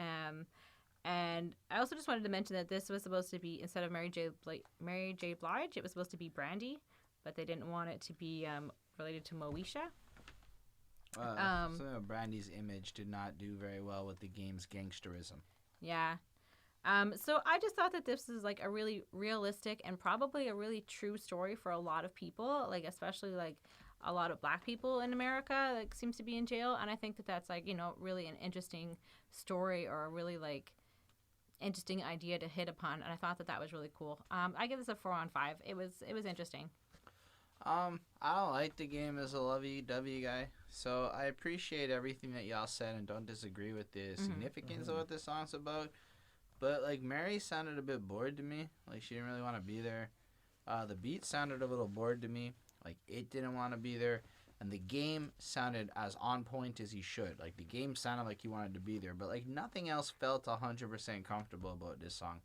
And I also just wanted to mention that this was supposed to be, instead of Mary J. Blige, it was supposed to be Brandy, but they didn't want it to be related to Moesha. So Brandy's image did not do very well with the game's gangsterism. Yeah. So I just thought that this is like a really realistic and probably a really true story for a lot of people, like especially like a lot of Black people in America like seems to be in jail, and I think that that's like really an interesting story, or a really like interesting idea to hit upon, and I thought that was really cool. I give this a 4 on 5. It was interesting. I don't like the game as a lovey-dovey guy, so I appreciate everything that y'all said and don't disagree with the significance of what this song's about. But like Mary sounded a bit bored to me, like she didn't really want to be there. The beat sounded a little bored to me. Like, it didn't want to be there. And the game sounded as on point as he should. Like, the game sounded like he wanted to be there. But, like, nothing else felt 100% comfortable about this song.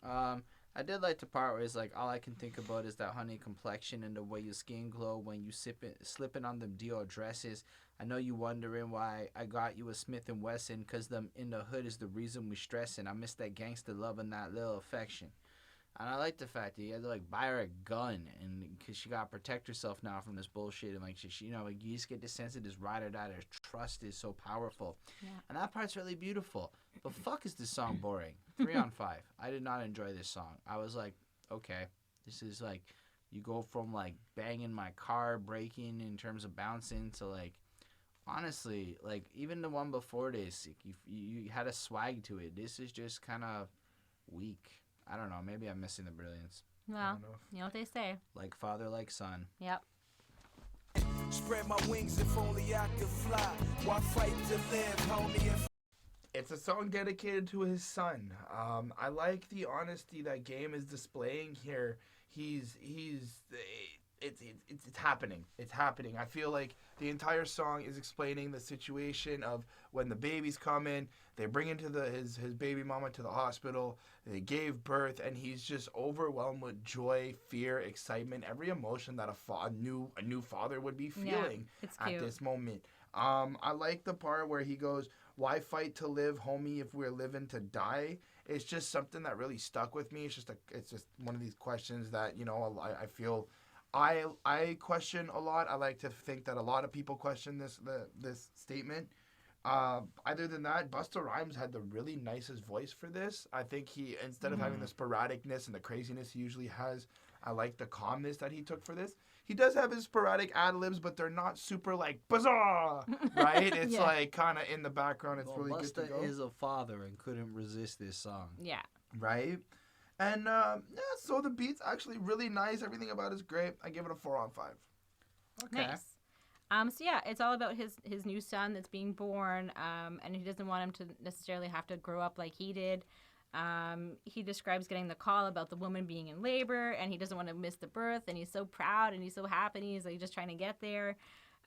I did like the part where it's like, all I can think about is that honey complexion and the way your skin glow when you slipping on them Dior dresses. I know you wondering why I got you a Smith & Wesson, because them in the hood is the reason we stressing. I miss that gangster love and that little affection. And I like the fact that he had to like buy her a gun, and because she got to protect herself now from this bullshit, and like she like you just get the sense that this ride or die, their trust is so powerful, and that part's really beautiful. But fuck, is this song boring? 3 on 5. I did not enjoy this song. I was like, okay, this is like you go from like banging my car, braking in terms of bouncing to like honestly like even the one before this, you had a swag to it. This is just kind of weak. I don't know. Maybe I'm missing the brilliance. Well, you know what they say. Like father, like son. Yep. Spread my wings if only I could fly. Why fight to live, homie? It's a song dedicated to his son. I like the honesty that Game is displaying here. It's happening. It's happening. I feel like the entire song is explaining the situation of when the baby's coming, they bring his baby mama to the hospital, they gave birth, and he's just overwhelmed with joy, fear, excitement, every emotion that a new father would be feeling at this moment. I like the part where he goes, "Why fight to live, homie, if we're living to die?" It's just something that really stuck with me. It's just one of these questions that I feel I question a lot. I like to think that a lot of people question this statement. Other than that, Busta Rhymes had the really nicest voice for this. I think he, instead of having the sporadicness and the craziness he usually has, I like the calmness that he took for this. He does have his sporadic ad-libs, but they're not super like, bizarre, right? It's like kind of in the background. It's really good to go. Busta is a father and couldn't resist this song. Yeah. Right? And, so the beat's actually really nice. Everything about it is great. I give it a 4 on 5. Okay. Nice. So yeah, it's all about his new son that's being born, and he doesn't want him to necessarily have to grow up like he did. He describes getting the call about the woman being in labor, and he doesn't want to miss the birth, and he's so proud and he's so happy, and he's like just trying to get there,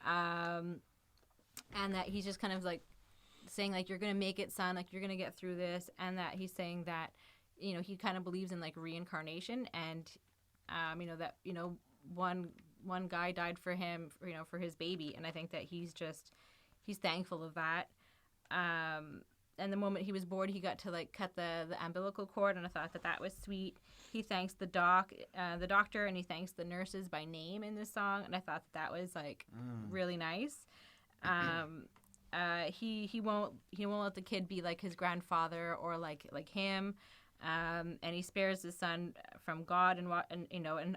and that he's just kind of like saying like, you're gonna make it, son, like you're gonna get through this, and that he's saying that he kind of believes in like reincarnation, and that one guy died for him, for his baby, and I think that he's thankful of that. And the moment he was bored, he got to like cut the umbilical cord, and I thought that was sweet. He thanks the doctor, and he thanks the nurses by name in this song, and I thought that was like really nice. He won't let the kid be like his grandfather or like him, and he spares his son from God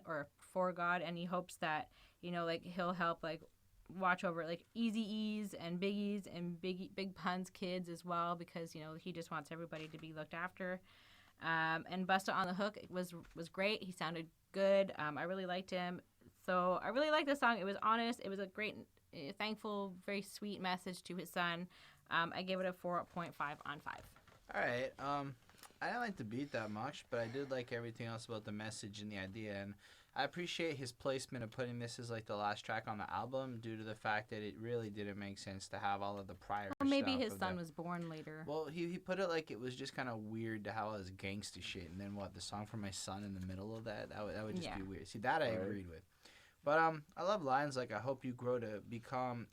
or for God, and he hopes that like he'll help like watch over like Eazy-E's and Biggie's and Big Pun's kids as well, because he just wants everybody to be looked after. And Busta on the Hook was great. He sounded good. I really liked him. So I really liked this song. It was honest. It was a great thankful, very sweet message to his son. I gave it a 4.5 on 5. All right. I didn't like the beat that much, but I did like everything else about the message and the idea. And I appreciate his placement of putting this as like the last track on the album due to the fact that it really didn't make sense to have all of the prior Well, maybe stuff his of son the... was born later. Well, he put it like it was just kind of weird to have all this gangsta shit. And then what, the song for my son in the middle of that? That would just be weird. See, that I agreed with. But I love lines like, I hope you grow to become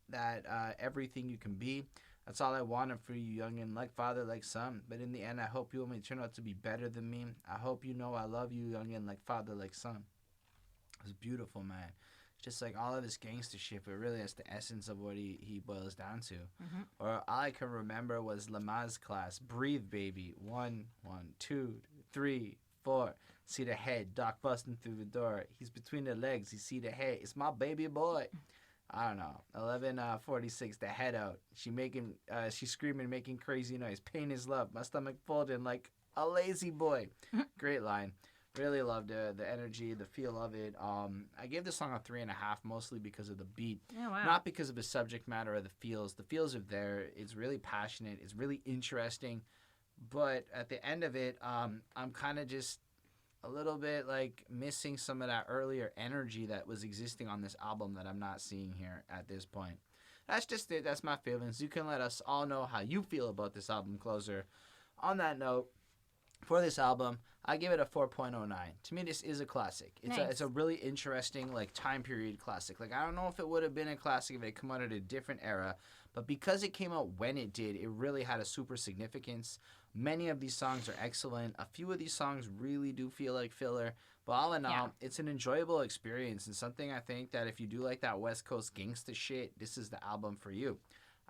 that everything you can be. That's all I wanted for you, youngin', like father, like son. But in the end, I hope you only turn out to be better than me. I hope you know I love you, youngin', like father, like son. It was beautiful, man. Just like all of his gangster shit, but really that's the essence of what he boils down to. Mm-hmm. Or all I can remember was Lamaze class. Breathe, baby. 1, 2, 3, 4. See the head, Doc busting through the door. He's between the legs. You see the head. It's my baby boy. I don't know. 11:46. The head out. She's screaming, making crazy noise. Pain is love. My stomach folding like a lazy boy. Great line. Really loved the energy, the feel of it. I gave the song a 3.5, mostly because of the beat. Oh, wow. Not because of the subject matter or the feels. The feels are there. It's really passionate. It's really interesting. But at the end of it, I'm kind of just a little bit like missing some of that earlier energy that was existing on this album that I'm not seeing here at this point. That's just it. That's my feelings. You can let us all know how you feel about this album closer. On that note, for this album, I give it a 4.09. To me, this is a classic. It's a really interesting like time period classic. Like I don't know if it would have been a classic if it had come out at a different era, but because it came out when it did, it really had a super significance. Many of these songs are excellent. A few of these songs really do feel like filler. But all in all, it's an enjoyable experience and something I think that if you do like that West Coast gangsta shit, this is the album for you.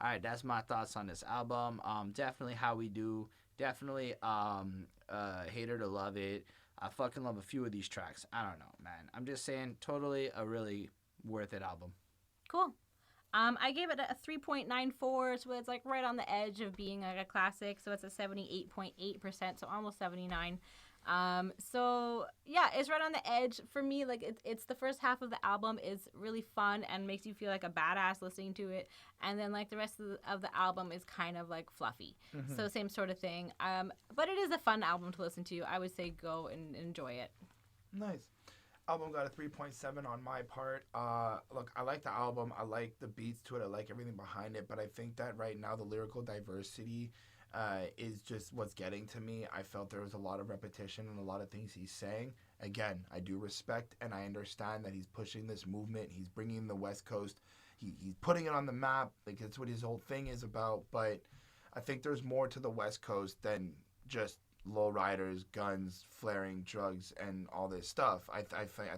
All right, that's my thoughts on this album. Definitely How We Do. Definitely Hate Her to Love It. I fucking love a few of these tracks. I don't know, man. I'm just saying, totally a really worth it album. Cool. I gave it a 3.94, so it's like right on the edge of being like a classic. So it's a 78.8%, so almost 79. So yeah, it's right on the edge for me. Like it's the first half of the album is really fun and makes you feel like a badass listening to it, and then like the rest of the album is kind of like fluffy. Mm-hmm. So same sort of thing. But it is a fun album to listen to. I would say go and enjoy it. Nice. Album got a 3.7 on my part. Look, I like the album. I like the beats to it. I like everything behind it. But I think that right now the lyrical diversity is just what's getting to me. I felt there was a lot of repetition and a lot of things he's saying. Again, I do respect and I understand that he's pushing this movement. He's bringing the West Coast. He's putting it on the map. Like that's what his whole thing is about. But I think there's more to the West Coast than just lowriders, guns, flaring, drugs, and all this stuff. I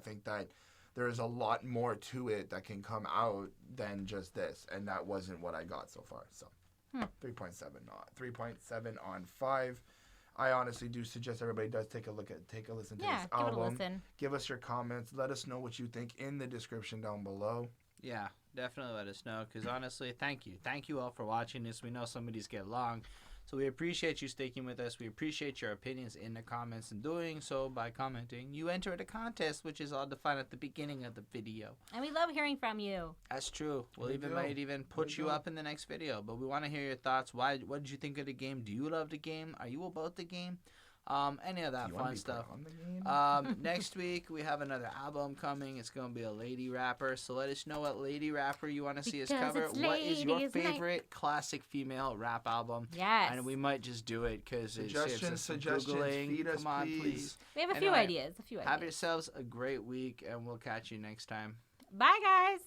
think that there is a lot more to it that can come out than just this, and that wasn't what I got so far. So 3.7 on 5. I honestly do suggest everybody does take a listen to this album. Give it a listen. Give us your comments. Let us know what you think in the description down below. Yeah, definitely let us know, because honestly, thank you all for watching this. We know some of these get long, so we appreciate you sticking with us. We appreciate your opinions in the comments, and doing so by commenting, you enter the contest, which is all defined at the beginning of the video. And we love hearing from you. That's true. Might even put you up in the next video, but we want to hear your thoughts. What did you think of the game? Do you love the game? Are you about the game? Any of that fun stuff. Next week we have another album coming. It's gonna be a lady rapper. So let us know what lady rapper you want to see us cover. What is your favorite classic female rap album? Yes. And we might just do it because it's suggestions. Feed us, Come on, please. We have a few ideas. Have yourselves a great week, and we'll catch you next time. Bye, guys.